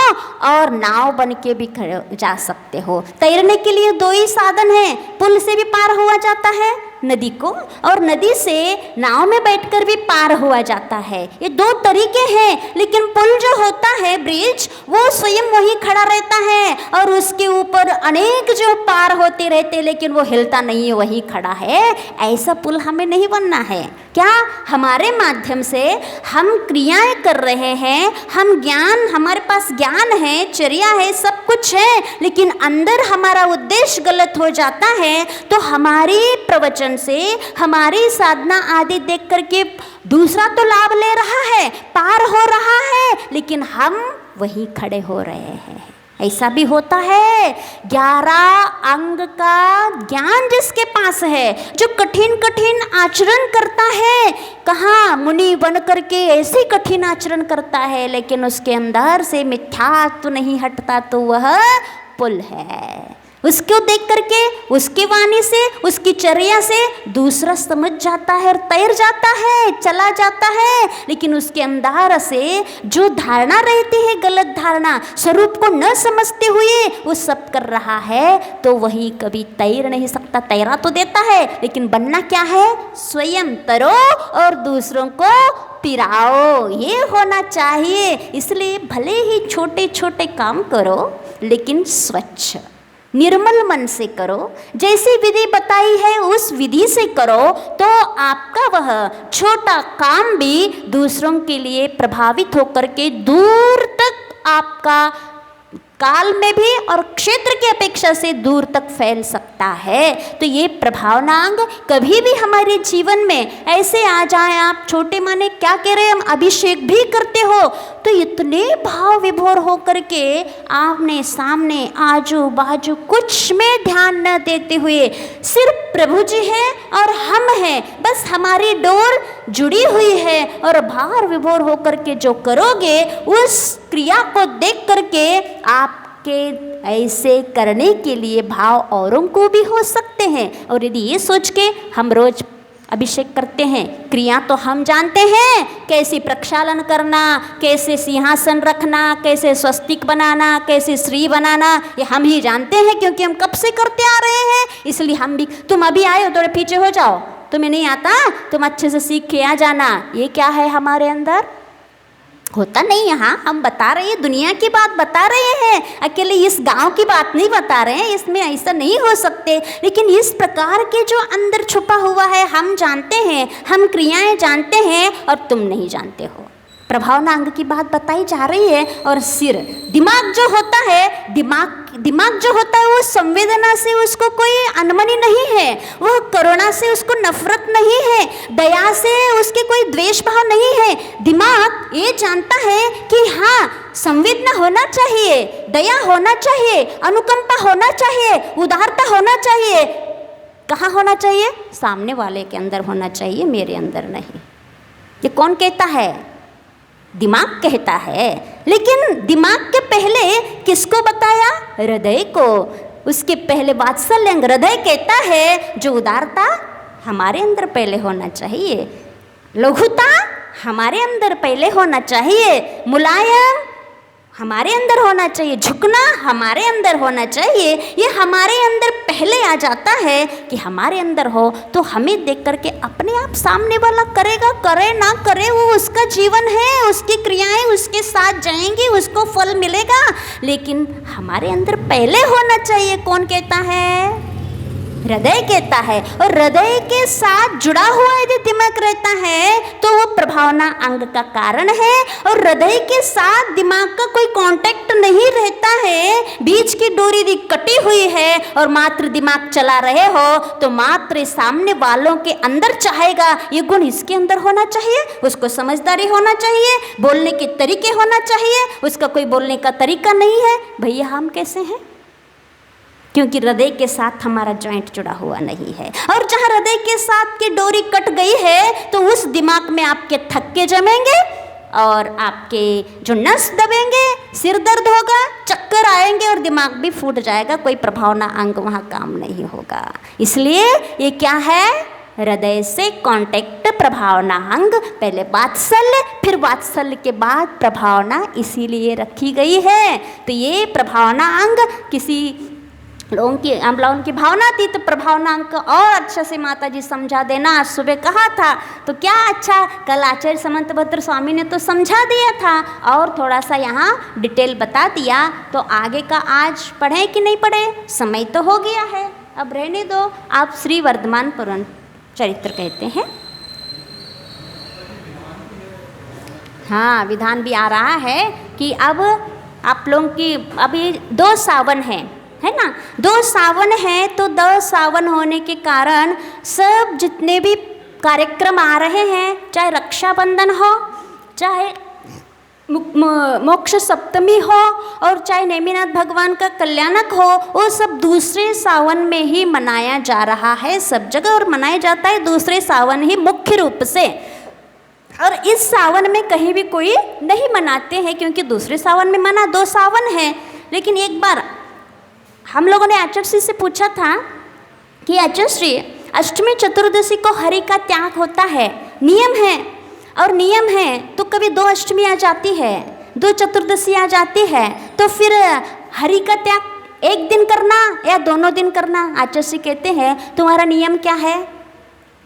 और नाव बन के भी खड़े जा सकते हो। तैरने के लिए दो ही साधन हैं, पुल से भी पार हुआ जाता है नदी को, और नदी से नाव में बैठकर भी पार हुआ जाता है। ये दो तरीके हैं, लेकिन पुल जो होता है, ब्रिज, वो स्वयं वहीं खड़ा रहता है और उसके ऊपर अनेक जो पार होते रहते, लेकिन वो हिलता नहीं है, वहीं खड़ा है। ऐसा पुल हमें नहीं बनना है। क्या हमारे माध्यम से हम क्रियाएं कर रहे हैं, हम ज्ञान, हमारे पास ज्ञान है, चर्या है, सब कुछ है, लेकिन अंदर हमारा उद्देश्य गलत हो जाता है, तो हमारी प्रवचन से, हमारी साधना आदि देख करके दूसरा तो लाभ ले रहा है, पार हो रहा है, लेकिन हम वहीं खड़े हो रहे हैं। ऐसा भी होता है। 11 अंग का ज्ञान जिसके पास है, जो कठिन कठिन आचरण करता है, कहाँ मुनि बन करके ऐसे कठिन आचरण करता है, लेकिन उसके अंदर से मिथ्यात्व नहीं हटता, तो वह पुल है। उसको देख करके, उसकी वाणी से, उसकी चर्या से दूसरा समझ जाता है और तैर जाता है, चला जाता है, लेकिन उसके अंदर से जो धारणा रहती है, गलत धारणा, स्वरूप को न समझते हुए वो सब कर रहा है, तो वही कभी तैर नहीं सकता। तैरा तो देता है, लेकिन बनना क्या है? स्वयं तरो और दूसरों को पिराओ, ये होना चाहिए। इसलिए भले ही छोटे छोटे काम करो, लेकिन स्वच्छ निर्मल मन से करो। जैसी विधि बताई है उस विधि से करो, तो आपका वह छोटा काम भी दूसरों के लिए प्रभावित होकर के दूर तक आपका काल में भी और क्षेत्र की अपेक्षा से दूर तक फैल सकता है। तो ये प्रभावनांग कभी भी हमारे जीवन में ऐसे आ जाए, आप छोटे माने क्या कह रहे हैं, हम अभिषेक भी करते हो, तो इतने भाव विभोर हो करके आमने सामने आजू बाजू कुछ में ध्यान न देते हुए सिर्फ प्रभु जी हैं और हम हैं, बस हमारी डोर जुड़ी हुई है, और भार विभोर होकर के जो करोगे उस क्रिया को देख करके आपके ऐसे करने के लिए भाव औरों को भी हो सकते हैं। और यदि ये सोच के हम रोज अभिषेक करते हैं, क्रिया तो हम जानते हैं, कैसे प्रक्षालन करना, कैसे सिंहासन रखना, कैसे स्वस्तिक बनाना, कैसे श्री बनाना, ये हम ही जानते हैं, क्योंकि हम कब से करते आ रहे हैं। इसलिए हम भी, तुम अभी आए हो थोड़े पीछे हो जाओ, तुम्हें नहीं आता, तुम अच्छे से सीख के आ जाना, ये क्या है हमारे अंदर होता नहीं। यहाँ हम बता रहे हैं, दुनिया की बात बता रहे हैं, अकेले इस गांव की बात नहीं बता रहे हैं, इसमें ऐसा नहीं हो सकते। लेकिन इस प्रकार के जो अंदर छुपा हुआ है हम जानते हैं, हम क्रियाएं जानते हैं और तुम नहीं जानते हो। प्रभावनांग की बात बताई जा रही है। और सिर, दिमाग जो होता है, दिमाग जो होता है वो संवेदना से उसको कोई अनमनी नहीं है, वह करुणा से उसको नफरत नहीं है, दया से उसके कोई द्वेष भाव नहीं है। दिमाग ये जानता है कि हाँ, संवेदना होना चाहिए, दया होना चाहिए, अनुकंपा होना चाहिए, उदारता होना चाहिए। कहाँ होना चाहिए? सामने वाले के अंदर होना चाहिए, मेरे अंदर नहीं। ये कौन कहता है? दिमाग कहता है। लेकिन दिमाग के पहले किसको बताया? हृदय को। उसके पहले वात्सल्य हृदय कहता है, जो उदारता हमारे अंदर पहले होना चाहिए। लघुता हमारे अंदर पहले होना चाहिए, मुलायम हमारे अंदर होना चाहिए, झुकना हमारे अंदर होना चाहिए। ये हमारे अंदर पहले आ जाता है कि हमारे अंदर हो तो हमें देख करके अपने आप सामने वाला करेगा, करे ना करे वो उसका जीवन है, उसकी क्रियाएं उसके साथ जाएंगी, उसको फल मिलेगा। लेकिन हमारे अंदर पहले होना चाहिए। कौन कहता है? हृदय कहता है। और हृदय के साथ जुड़ा हुआ यदि दिमाग रहता है तो वो प्रभावना अंग का कारण है। और हृदय के साथ दिमाग का कोई कांटेक्ट नहीं रहता है, बीच की डोरी यदि कटी हुई है और मात्र दिमाग चला रहे हो तो मात्र सामने वालों के अंदर चाहेगा ये गुण इसके अंदर होना चाहिए, उसको समझदारी होना चाहिए, बोलने के तरीके होना चाहिए, उसका कोई बोलने का तरीका नहीं है। भैया हम कैसे हैं? क्योंकि हृदय के साथ हमारा जॉइंट जुड़ा हुआ नहीं है। और जहाँ हृदय के साथ की डोरी कट गई है तो उस दिमाग में आपके थक्के जमेंगे और आपके जो नस दबेंगे, सिर दर्द होगा, चक्कर आएंगे और दिमाग भी फूट जाएगा, कोई प्रभावना अंग वहाँ काम नहीं होगा। इसलिए ये क्या है? हृदय से कांटेक्ट प्रभावना अंग, पहले वात्सल्य, फिर वात्सल्य के बाद प्रभावना, इसीलिए रखी गई है। तो ये प्रभावना अंग किसी लोगों की, हम लोगों की भावना थी तो प्रभावना अंक और अच्छा से माता जी समझा देना। आज सुबह कहा था तो क्या अच्छा, कल आचार्य समंतभद्र स्वामी ने तो समझा दिया था और थोड़ा सा यहाँ डिटेल बता दिया। तो आगे का आज पढ़ें कि नहीं पढ़े? समय तो हो गया है, अब रहने दो। आप श्री वर्धमान पुराण चरित्र कहते हैं। हाँ, विधान भी आ रहा है कि अब आप लोगों की अभी 2 सावन है ना, 2 सावन है तो 2 सावन होने के कारण सब जितने भी कार्यक्रम आ रहे हैं, चाहे रक्षाबंधन हो, चाहे मोक्ष सप्तमी हो और चाहे नेमिनाथ भगवान का कल्याणक हो, वो सब दूसरे सावन में ही मनाया जा रहा है सब जगह, और मनाया जाता है दूसरे सावन ही मुख्य रूप से। और इस सावन में कहीं भी कोई नहीं मनाते हैं क्योंकि दूसरे सावन में मना 2 सावन है। लेकिन एक बार हम लोगों ने आचार्य श्री से पूछा था कि आचार्य श्री, अष्टमी चतुर्दशी को हरि का त्याग होता है, नियम है, और नियम है तो कभी 2 अष्टमी आ जाती है, 2 चतुर्दशी आ जाती है, तो फिर हरि का त्याग एक दिन करना या दोनों दिन करना? आचार्य श्री कहते हैं तुम्हारा नियम क्या है?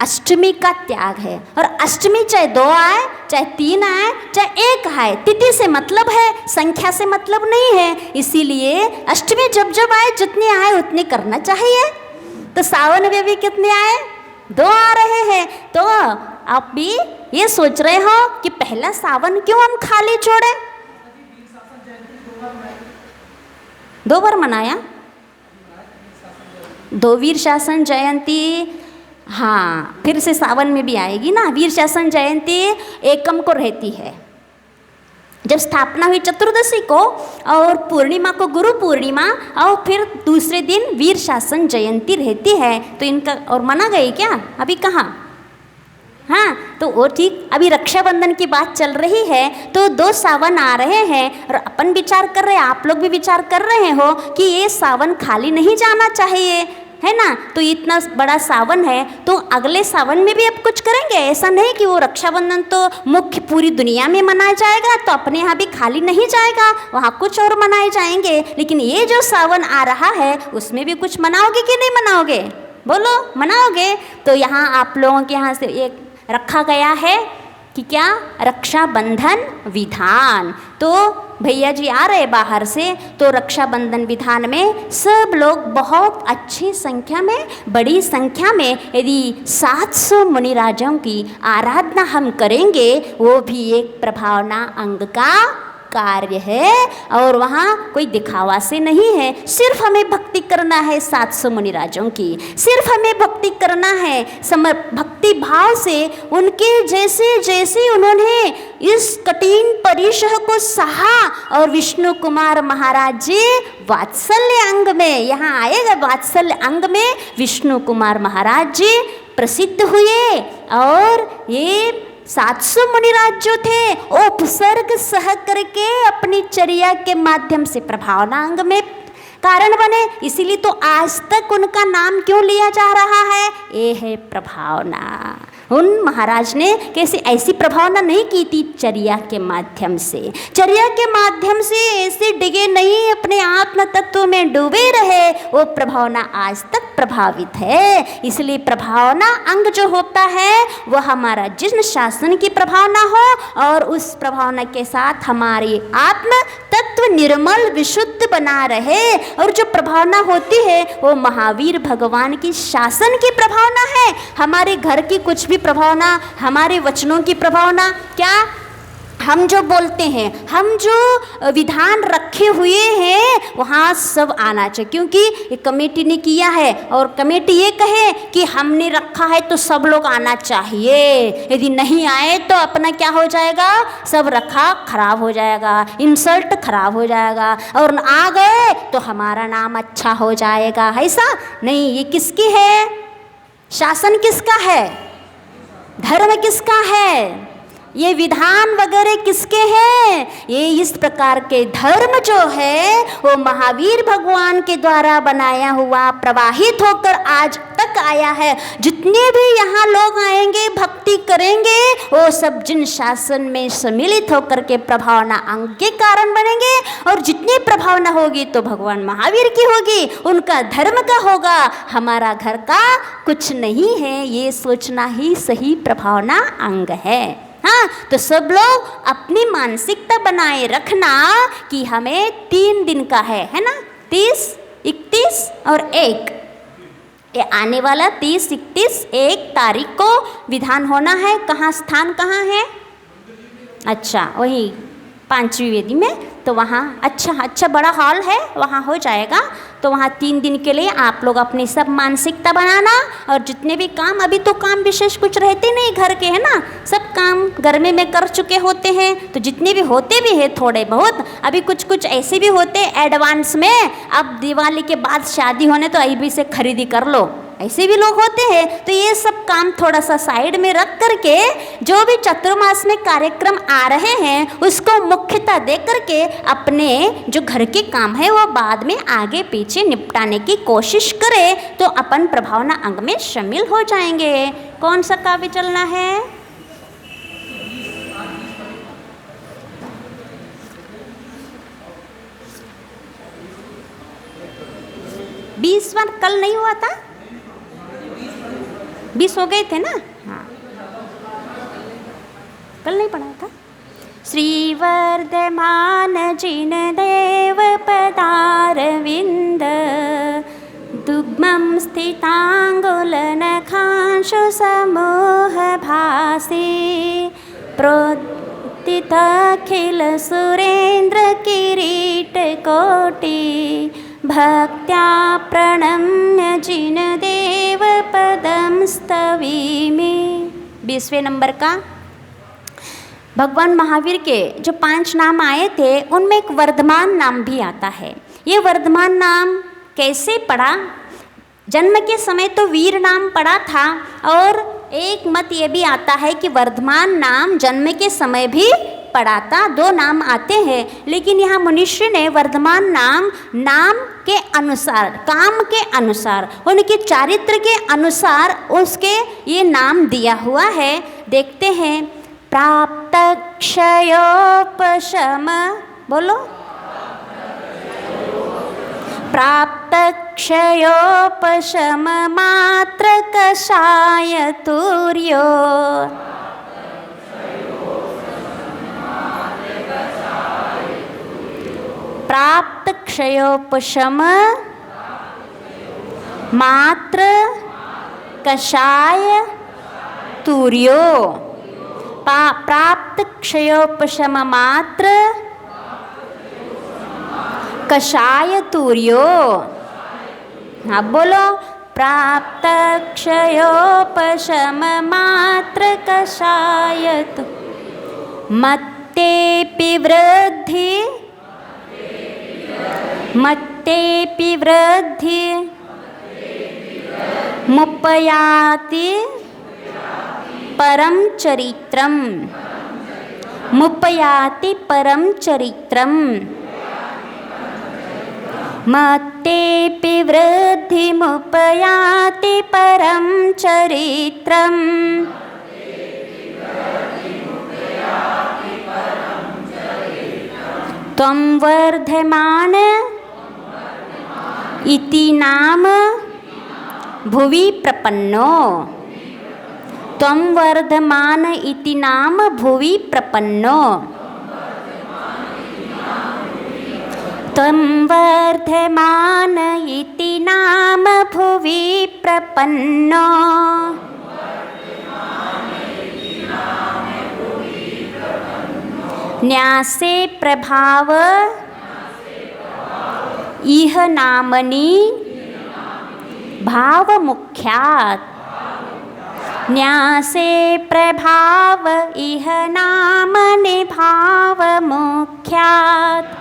अष्टमी का त्याग है। और अष्टमी चाहे 2 आए, चाहे 3 आए, चाहे 1 आए, तिथि से मतलब है, संख्या से मतलब नहीं है। इसीलिए अष्टमी जब जब आए, जितने आए उतने करना चाहिए। तो सावन में भी कितने आए? 2 आ रहे हैं। तो आप भी ये सोच रहे हो कि पहला सावन क्यों हम खाली छोड़े? 2 बार मनाया, 2 वीर शासन जयंती, हाँ फिर से सावन में भी आएगी ना। वीर शासन जयंती एकम को रहती है, जब स्थापना हुई चतुर्दशी को, और पूर्णिमा को गुरु पूर्णिमा, और फिर दूसरे दिन वीर शासन जयंती रहती है। तो इनका और मना गई क्या? अभी कहाँ? हाँ, तो वो ठीक। अभी रक्षाबंधन की बात चल रही है तो 2 सावन आ रहे हैं और अपन विचार कर रहे हैं, आप लोग भी विचार कर रहे हो कि ये सावन खाली नहीं जाना चाहिए, है ना। तो इतना बड़ा सावन है तो अगले सावन में भी अब कुछ करेंगे। ऐसा नहीं कि वो रक्षाबंधन तो मुख्य पूरी दुनिया में मनाया जाएगा तो अपने यहाँ भी खाली नहीं जाएगा, वहाँ कुछ और मनाए जाएंगे। लेकिन ये जो सावन आ रहा है उसमें भी कुछ मनाओगे कि नहीं मनाओगे? बोलो, मनाओगे? तो यहाँ आप लोगों के यहाँ से एक रखा गया है कि क्या? रक्षाबंधन विधान। तो भैया जी आ रहे बाहर से, तो रक्षाबंधन विधान में सब लोग बहुत अच्छी संख्या में, बड़ी संख्या में, यदि 700 मुनिराजों की आराधना हम करेंगे, वो भी एक प्रभावना अंग का कार्य है। और वहाँ कोई दिखावा से नहीं है, सिर्फ हमें भक्ति करना है 700 मुनिराजों की, सिर्फ हमें भक्ति करना है भक्ति भाव से। उनके जैसे जैसे उन्होंने इस कठिन परीक्षा को सहा, और विष्णु कुमार महाराज जी वात्सल्य अंग में, यहाँ आएगा वात्सल्य अंग में विष्णु कुमार महाराज जी प्रसिद्ध हुए। और ये 700 मुनिराज जो थे वो उपसर्ग सह करके अपनी चर्या के माध्यम से प्रभावना अंग में कारण बने। इसीलिए तो आज तक उनका नाम क्यों लिया जा रहा है? ये है प्रभावना। उन महाराज ने कैसे ऐसी प्रभावना नहीं की थी चर्या के माध्यम से। चर्या के माध्यम से ऐसे डिगे नहीं, अपने आत्म तत्व में डूबे रहे, वो प्रभावना आज तक प्रभावित है। इसलिए प्रभावना अंग जो होता है वह हमारा जिन शासन की प्रभावना हो और उस प्रभावना के साथ हमारी आत्म तत्व निर्मल विशुद्ध बना रहे। और जो प्रभावना होती है वो महावीर भगवान की शासन की प्रभावना है। हमारे घर की कुछ भी प्रभावना, हमारे वचनों की प्रभावना, क्या हम जो बोलते हैं, हम जो विधान रखे हुए हैं वहाँ सब आना चाहिए, क्योंकि ये कमेटी ने किया है और कमेटी ये कहे कि हमने रखा है तो सब लोग आना चाहिए। यदि नहीं आए तो अपना क्या हो जाएगा, सब रखा खराब हो जाएगा, इंसल्ट खराब हो जाएगा, और आ गए तो हमारा नाम अच्छा हो जाएगा। ऐसा नहीं, ये किसकी है, शासन किसका है, धर्म किसका है, ये विधान वगैरह किसके हैं, ये इस प्रकार के धर्म जो है वो महावीर भगवान के द्वारा बनाया हुआ प्रवाहित होकर आज तक आया है। जितने भी यहाँ लोग आएंगे भक्ति करेंगे वो सब जिन शासन में सम्मिलित होकर के प्रभावना अंग के कारण बनेंगे, और जितनी प्रभावना होगी तो भगवान महावीर की होगी, उनका धर्म का होगा, हमारा घर का कुछ नहीं है। ये सोचना ही सही प्रभावना अंग है। हाँ, तो सब लोग अपनी मानसिकता बनाए रखना कि हमें 3 दिन का है ना, 30, 31 और 1, ये आने वाला 30, 31, 1 तारीख को विधान होना है। कहाँ, स्थान कहाँ है, अच्छा वही 5वीं वेदी में, तो वहाँ अच्छा बड़ा हॉल है, वहाँ हो जाएगा। तो वहाँ 3 दिन के लिए आप लोग अपनी सब मानसिकता बनाना, और जितने भी काम, अभी तो काम विशेष कुछ रहते नहीं घर के, है ना, सब काम गर्मी में कर चुके होते हैं, तो जितने भी होते भी हैं थोड़े बहुत, अभी कुछ ऐसे भी होते एडवांस में, अब दिवाली के बाद शादी होने तो अभी से खरीदी कर लो, ऐसे भी लोग होते हैं। तो ये सब काम थोड़ा सा साइड में रख करके जो भी चतुर्मास में कार्यक्रम आ रहे हैं उसको मुख्यता दे करके अपने जो घर के काम है वो बाद में आगे पीछे निपटाने की कोशिश करें, तो अपन प्रभावना अंग में शामिल हो जाएंगे। कौन सा काव्य चलना है, 20वां कल नहीं हुआ था, 20 हो गए थे ना, हाँ कल नहीं पढ़ा था। श्री वर्धमान जिन देव पदारविंद दुग्मं स्थितांगुलनखांशु समूह भासी प्रोत्थितखिल सुरेंद्र किरीट कोटि भक्त्या प्रणम्य जिन देव पदम स्तवीमि। 20वें नंबर का भगवान महावीर के जो 5 नाम आए थे उनमें एक वर्धमान नाम भी आता है। ये वर्धमान नाम कैसे पड़ा, जन्म के समय तो वीर नाम पड़ा था, और एक मत ये भी आता है कि वर्धमान नाम जन्म के समय भी पड़ा था। 2 नाम आते हैं, लेकिन यहाँ मनुष्य ने वर्धमान नाम के अनुसार, काम के अनुसार, उनके चारित्र के अनुसार उसके ये नाम दिया हुआ है। देखते हैं, प्राप्त क्षयोपशम, बोलो, प्राप्त क्षयोपशम मात्र कषाय तूर्यो, प्राप्त क्षयोपशम मात्र कषाय तूर्यो, प्राप्त क्षयोपशम मात्र कषाय तूर्यो। हाँ बोलो, प्राप्त क्षयोपशम मात्र कषाय मत्तेऽपि वृद्धि, मत्तेऽपि वृद्धि मुपयाति परम चरित्रम, मुपयाति परम चरित्रम, मत्तेऽपि वृद्धि मुपयाति परम चरित्रम। त्वं वर्धमान इति नाम भुवि प्रपन्नो। त्वं वर्धमान इति नाम भुवि प्रपन्नो। त्वं वर्धमान इति नाम भुवि प्रपन्नो। न्यासे प्रभाव इह नामनि भाव मुख्यात्। न्यासे प्रभाव इह नामनि भाव मुख्यात्।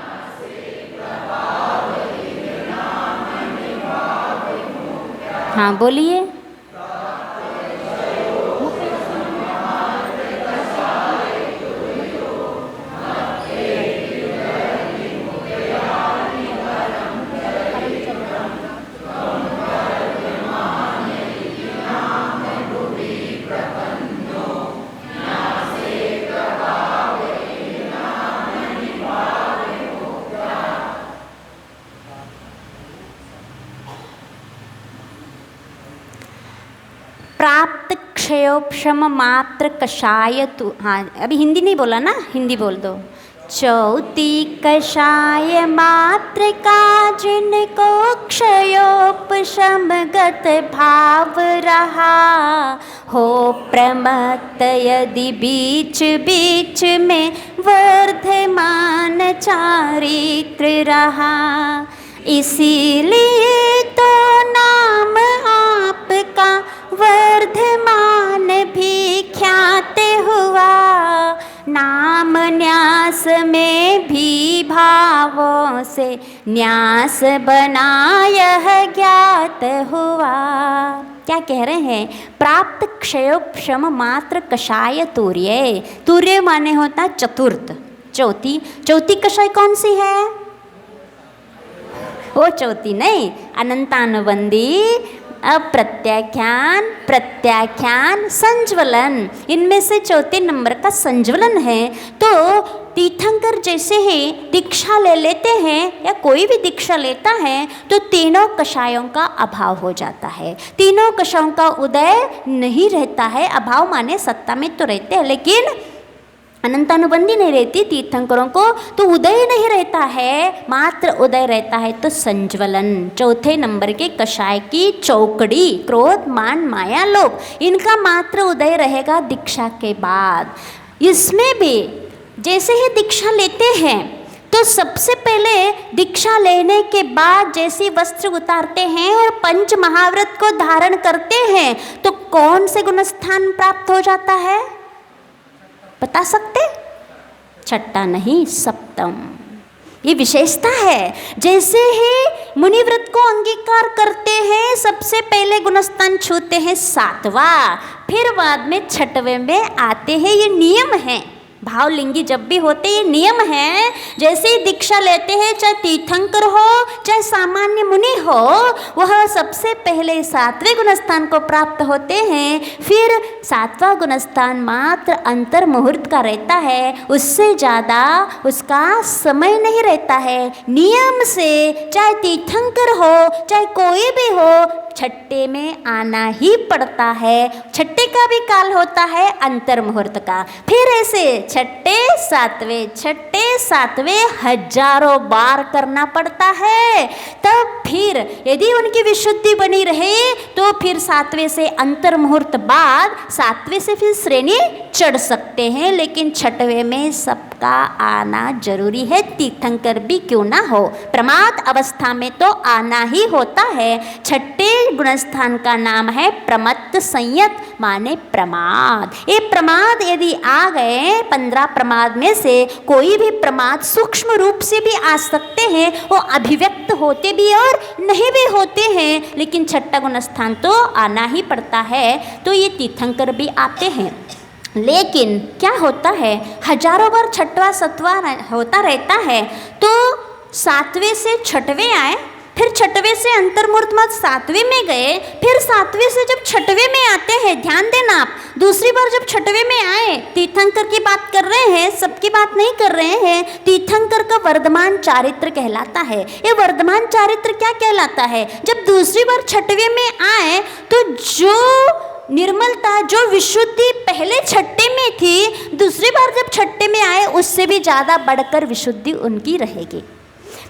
हाँ बोलिए। प्राप्त क्षयोपशम मात्र कषाय तु। हाँ अभी हिंदी नहीं बोला ना, हिंदी बोल दो। चौथी कषाय मात्र का जिनको क्षयोपशम गत भाव रहा हो प्रमत्त यदि बीच बीच में वर्धमान चारित्र रहा। इसीलिए तो नाम आपका वर्धमान भी ख्यात हुआ। नाम न्यास में भी भावों से न्यास बना यह ज्ञात हुआ। क्या कह रहे हैं? प्राप्त क्षयोपशम मात्र कषाय तूर्य। तूर्य माने होता है चतुर्थ, चौथी। चौथी कषाय कौन सी है? वो चौथी नहीं, अनंतानुबंधी, अप्रत्याख्यान, प्रत्याख्यान, संज्वलन, इनमें से चौथे नंबर का संज्वलन है। तो तीर्थंकर जैसे ही दीक्षा ले लेते हैं या कोई भी दीक्षा लेता है तो तीनों कषायों का अभाव हो जाता है। तीनों कषायों का उदय नहीं रहता है। अभाव माने सत्ता में तो रहते हैं लेकिन अनंतानुबंधी नहीं रहती तीर्थंकरों को, तो उदय नहीं रहता है, मात्र उदय रहता है तो संज्वलन। चौथे नंबर के कषाय की चौकड़ी, क्रोध मान माया लोभ, इनका मात्र उदय रहेगा दीक्षा के बाद। इसमें भी जैसे ही दीक्षा लेते हैं तो सबसे पहले दीक्षा लेने के बाद जैसे वस्त्र उतारते हैं और पंच महाव्रत को धारण करते हैं तो कौन से गुणस्थान प्राप्त हो जाता है? बता सकते? छठा नहीं, सप्तम। ये विशेषता है। जैसे ही मुनिव्रत को अंगीकार करते हैं सबसे पहले गुणस्थान छूते हैं सातवां, फिर बाद में छठवें में आते हैं। ये नियम है। भावलिंगी जब भी होते ये नियम है। जैसे ही दीक्षा लेते हैं, चाहे तीर्थंकर हो चाहे सामान्य मुनि हो, वह सबसे पहले सातवें गुणस्थान को प्राप्त होते हैं। फिर सातवां गुणस्थान मात्र अंतर मुहूर्त का रहता है, उससे ज़्यादा उसका समय नहीं रहता है। नियम से चाहे तीर्थंकर हो चाहे कोई भी हो, छठे में आना ही पड़ता है। छठे का भी काल होता है अंतर मुहूर्त का। फिर ऐसे छठे सातवें हजारों बार करना पड़ता है। तब फिर यदि उनकी विशुद्धि बनी रहे तो फिर सातवें से अंतर मुहूर्त बाद सातवें से फिर श्रेणी चढ़ सकते हैं। लेकिन छठवें में सबका आना जरूरी है, तीर्थंकर भी क्यों ना हो। प्रमाद अवस्था में तो आना ही होता है। छठे गुणस्थान का नाम है प्रमत्त संयत, माने प्रमाद। ये प्रमाद यदि आ गए, 15 प्रमाद में से कोई भी प्रमाद सूक्ष्म रूप से भी आ सकते हैं, वो अभिव्यक्त होते भी और नहीं भी होते हैं, लेकिन छठा गुणस्थान तो आना ही पड़ता है। तो ये तीर्थंकर भी आते हैं। लेकिन क्या होता है, हजारों बार छठवां सतवां होता रहता है, तो सातवें से छठवें आए फिर छठवें से अंतर्मुहूर्त मत 7वें में गए, फिर 7वें से जब 6वें में आते हैं, ध्यान देना आप, दूसरी बार जब 6वें में आए, तीर्थंकर की बात कर रहे हैं, सबकी बात नहीं कर रहे हैं, तीर्थंकर का वर्धमान चारित्र कहलाता है। ये वर्धमान चारित्र क्या कहलाता है? जब दूसरी बार 6वें में आए तो जो निर्मलता, जो विशुद्धि पहले 6ठे में थी, दूसरी बार जब 6ठे में आए उससे भी ज़्यादा बढ़कर विशुद्धि उनकी रहेगी।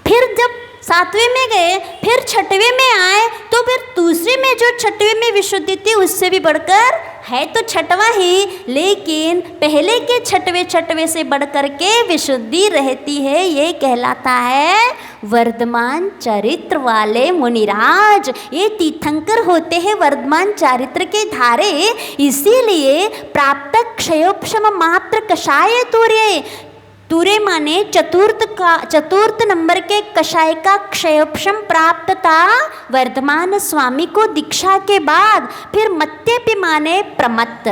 फिर जब 7वें में गए, फिर 6वें में आए, तो फिर दूसरे में जो 6वें में विशुद्धि थी उससे भी बढ़कर है तो 6वां ही, लेकिन पहले के 6वें से बढ़कर के विशुद्धि रहती है। ये कहलाता है वर्धमान चरित्र वाले मुनिराज। ये तीर्थंकर होते हैं वर्धमान चरित्र के धारे, इसीलिए प्राप्त क्षयोपशम मात्र कषाय तूर्य, तूरे माने चतुर्थ नंबर के कषाय का क्षयोपशम प्राप्त था वर्धमान स्वामी को दीक्षा के बाद। फिर मत्तेपि माने प्रमत्त,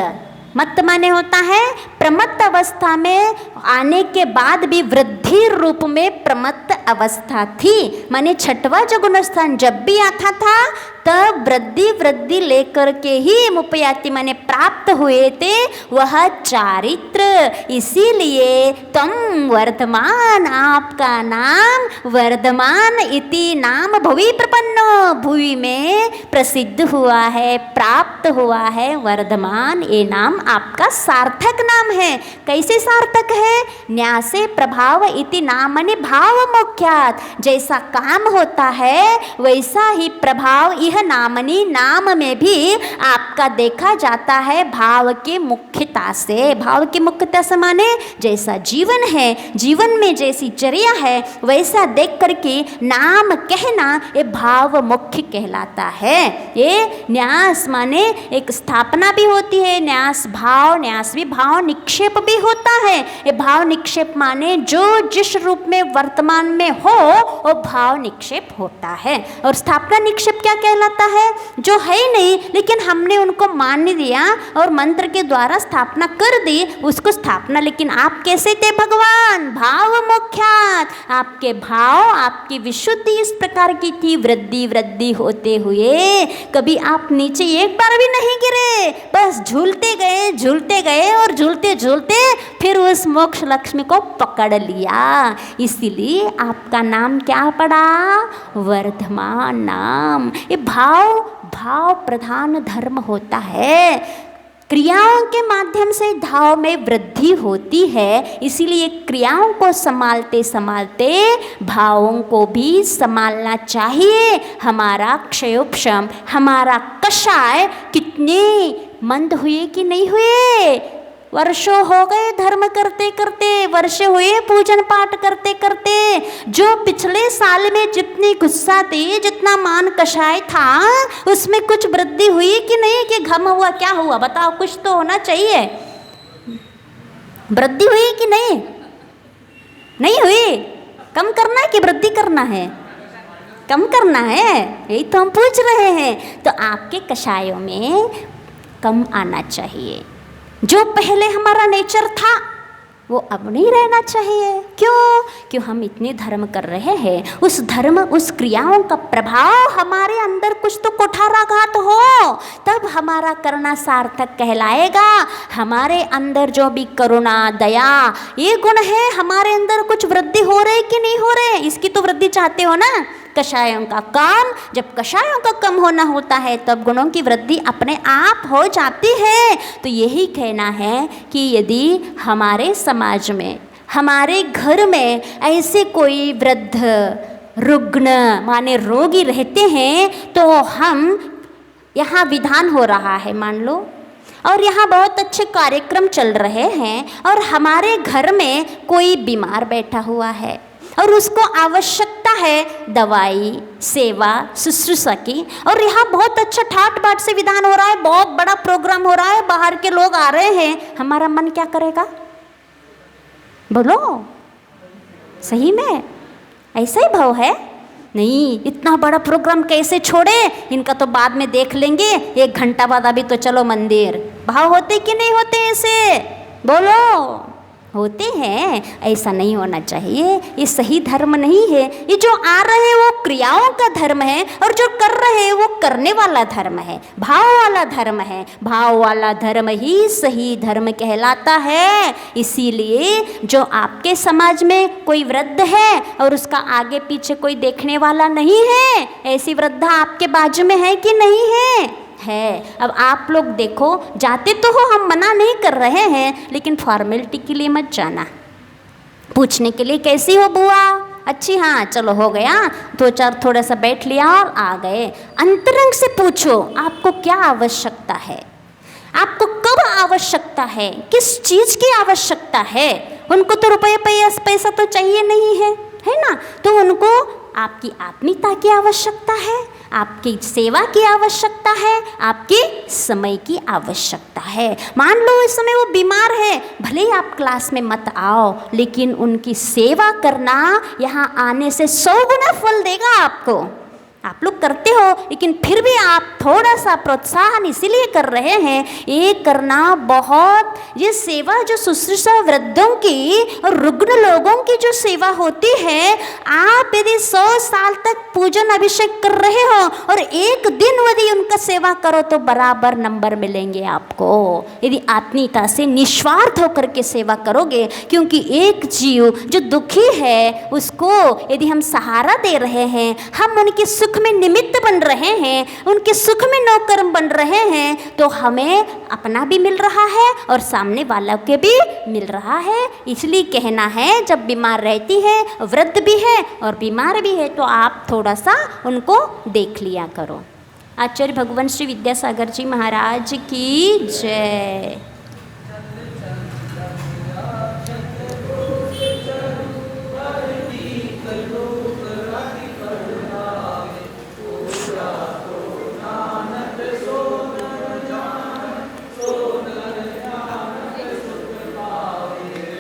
मत्त माने होता है प्रमत्त अवस्था में आने के बाद भी वृद्धि रूप में प्रमत्त अवस्था थी, माने 6वां जो गुणस्थान जब भी आता था तब वृद्धि लेकर के ही मुपयाति माने प्राप्त हुए थे वह चारित्र। इसीलिए तम वर्धमान, आपका नाम वर्धमान इति नाम भुवि प्रपन्नो, भुवि में प्रसिद्ध हुआ है, प्राप्त हुआ है वर्धमान। ये नाम आपका सार्थक नाम है। कैसे सार्थक है? न्यासे प्रभाव इति नामनि भाव मुख्यात, जैसा काम होता है वैसा ही प्रभाव यह नामनी नाम में भी आपका देखा जाता है भाव के मुख्यता से। भाव की मुख्यता से माने जैसा जीवन है, जीवन में जैसी चर्या है वैसा देख करके नाम कहना ये भाव मुख्य कहलाता है। ये न्यास माने एक स्थापना भी होती है, न्यास भाव, न्यास भी भाव निक्षेप भी होता है। ये भाव निक्षेप माने जो जिस रूप में वर्तमान में हो वो भाव निक्षेप होता है। और स्थापना निक्षेप क्या कहलाता है? जो है ही नहीं लेकिन हमने उनको मान दिया और मंत्र के द्वारा स्थापना कर दी, उसको स्थापना। लेकिन आप कैसे थे भगवान? भाव मुख्यात, आपके भाव, आपकी विशुद्धि इस प्रकार की थी, वृद्धि होते हुए कभी आप नीचे एक बार भी नहीं गिरे, बस झूलते गए और झूलते फिर उस मोक्ष लक्ष्मी को पकड़ लिया। इसीलिए आपका नाम क्या पड़ा? वर्धमान नाम। ये भाव प्रधान धर्म होता है। क्रियाओं के माध्यम से भाव में वृद्धि होती है, इसीलिए क्रियाओं को संभालते भावों को भी संभालना चाहिए। हमारा क्षयोपशम, हमारा कषाय कितने मंद हुए कि नहीं हुए? वर्षों हो गए धर्म करते करते, वर्ष हुए पूजन पाठ करते करते। जो पिछले साल में जितनी गुस्सा थी, जितना मान कषाय था, उसमें कुछ वृद्धि हुई कि नहीं? कि घम हुआ? क्या हुआ बताओ? कुछ तो होना चाहिए। वृद्धि हुई कि नहीं? नहीं हुई। कम करना है कि वृद्धि करना है? कम करना है, यही तो हम पूछ रहे हैं। तो आपके कषायों में कम आना चाहिए। जो पहले हमारा नेचर था वो अब नहीं रहना चाहिए। क्यों हम इतने धर्म कर रहे हैं, उस धर्म, उस क्रियाओं का प्रभाव हमारे अंदर कुछ तो कुठाराघात हो, तब हमारा करना सार्थक कहलाएगा। हमारे अंदर जो भी करुणा, दया, ये गुण है, हमारे अंदर कुछ वृद्धि हो रही कि नहीं हो रहे? इसकी तो वृद्धि चाहते हो ना। कषायों का काम, जब कषायों का कम होना होता है तब गुणों की वृद्धि अपने आप हो जाती है। तो यही कहना है कि यदि हमारे समाज में, हमारे घर में ऐसे कोई वृद्ध, रुग्ण माने रोगी रहते हैं तो हम, यहाँ विधान हो रहा है मान लो, और यहाँ बहुत अच्छे कार्यक्रम चल रहे हैं, और हमारे घर में कोई बीमार बैठा हुआ है और उसको आवश्यकता है दवाई, सेवा, शुश्रूषा की, और यहाँ बहुत अच्छा ठाट बाट से विधान हो रहा है, बहुत बड़ा प्रोग्राम हो रहा है, बाहर के लोग आ रहे हैं, हमारा मन क्या करेगा? बोलो, सही में ऐसा ही भाव है? नहीं, इतना बड़ा प्रोग्राम कैसे छोड़े, इनका तो बाद में देख लेंगे, 1 घंटा बाद अभी तो चलो मंदिर। भाव होते कि नहीं होते ऐसे? बोलो, होते हैं, ऐसा नहीं होना चाहिए। ये सही धर्म नहीं है। ये जो आ रहे हैं वो क्रियाओं का धर्म है, और जो कर रहे हैं वो करने वाला धर्म है, भाव वाला धर्म है। भाव वाला धर्म ही सही धर्म कहलाता है। इसीलिए जो आपके समाज में कोई वृद्ध है और उसका आगे पीछे कोई देखने वाला नहीं है, ऐसी वृद्धा आपके बाजू में है कि नहीं है? है। अब आप लोग देखो, जाते तो हो, हम मना नहीं कर रहे हैं, लेकिन फॉर्मेलिटी के लिए मत जाना। पूछने के लिए कैसी हो बुआ, अच्छी, हाँ चलो हो गया, दो चार थोड़ा सा बैठ लिया और आ गए। अंतरंग से पूछो आपको क्या आवश्यकता है, आपको कब आवश्यकता है, किस चीज़ की आवश्यकता है। उनको तो रुपये पैसा तो चाहिए नहीं है ना? तो उनको आपकी आत्मीयता की आवश्यकता है, आपकी सेवा की आवश्यकता है, आपके समय की आवश्यकता है। मान लो इस समय वो बीमार है, भले ही आप क्लास में मत आओ, लेकिन उनकी सेवा करना यहाँ आने से 100 गुना फल देगा आपको। आप लोग करते हो, लेकिन फिर भी आप थोड़ा सा प्रोत्साहन इसीलिए कर रहे हैं, ये करना बहुत, ये सेवा जो शुश्रूषा वृद्धों की और रुग्ण लोगों की जो सेवा होती है, आप यदि 100 साल तक पूजन अभिषेक कर रहे हो और एक दिन यदि उनका सेवा करो तो बराबर नंबर मिलेंगे आपको, यदि आत्मीयता से निस्वार्थ होकर के सेवा करोगे। क्योंकि एक जीव जो दुखी है उसको यदि हम सहारा दे रहे हैं, हम उनके सुख में निमित्त बन रहे हैं, उनके सुख में नौकर बन रहे हैं, तो हमें अपना भी मिल रहा है और सामने वालों के भी मिल रहा है। इसलिए कहना है, जब बीमार रहती है, वृद्ध भी है और बीमार भी है, तो आप थोड़ा सा उनको देख लिया करो। आचार्य भगवान श्री विद्यासागर जी महाराज की जय।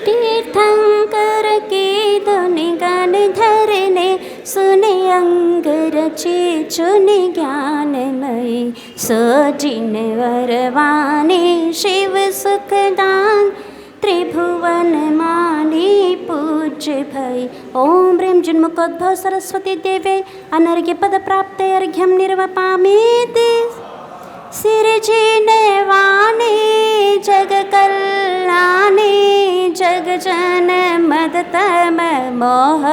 तीर्थंकर के धुनि गान धरने, सुने अंग रचे चुनि ज्ञानमयी, सजिन वरवाणी शिव सुखदान, त्रिभुवन मानी पूज्य भई। ओम ह्रीं जिन्मुखोद्भव सरस्वती देवे अनर्घ्य पद प्राप्त अर्घ्यम निर्वपामीति। सिरजिने वाणी जग कल्याणी, जग जन मद तम मोह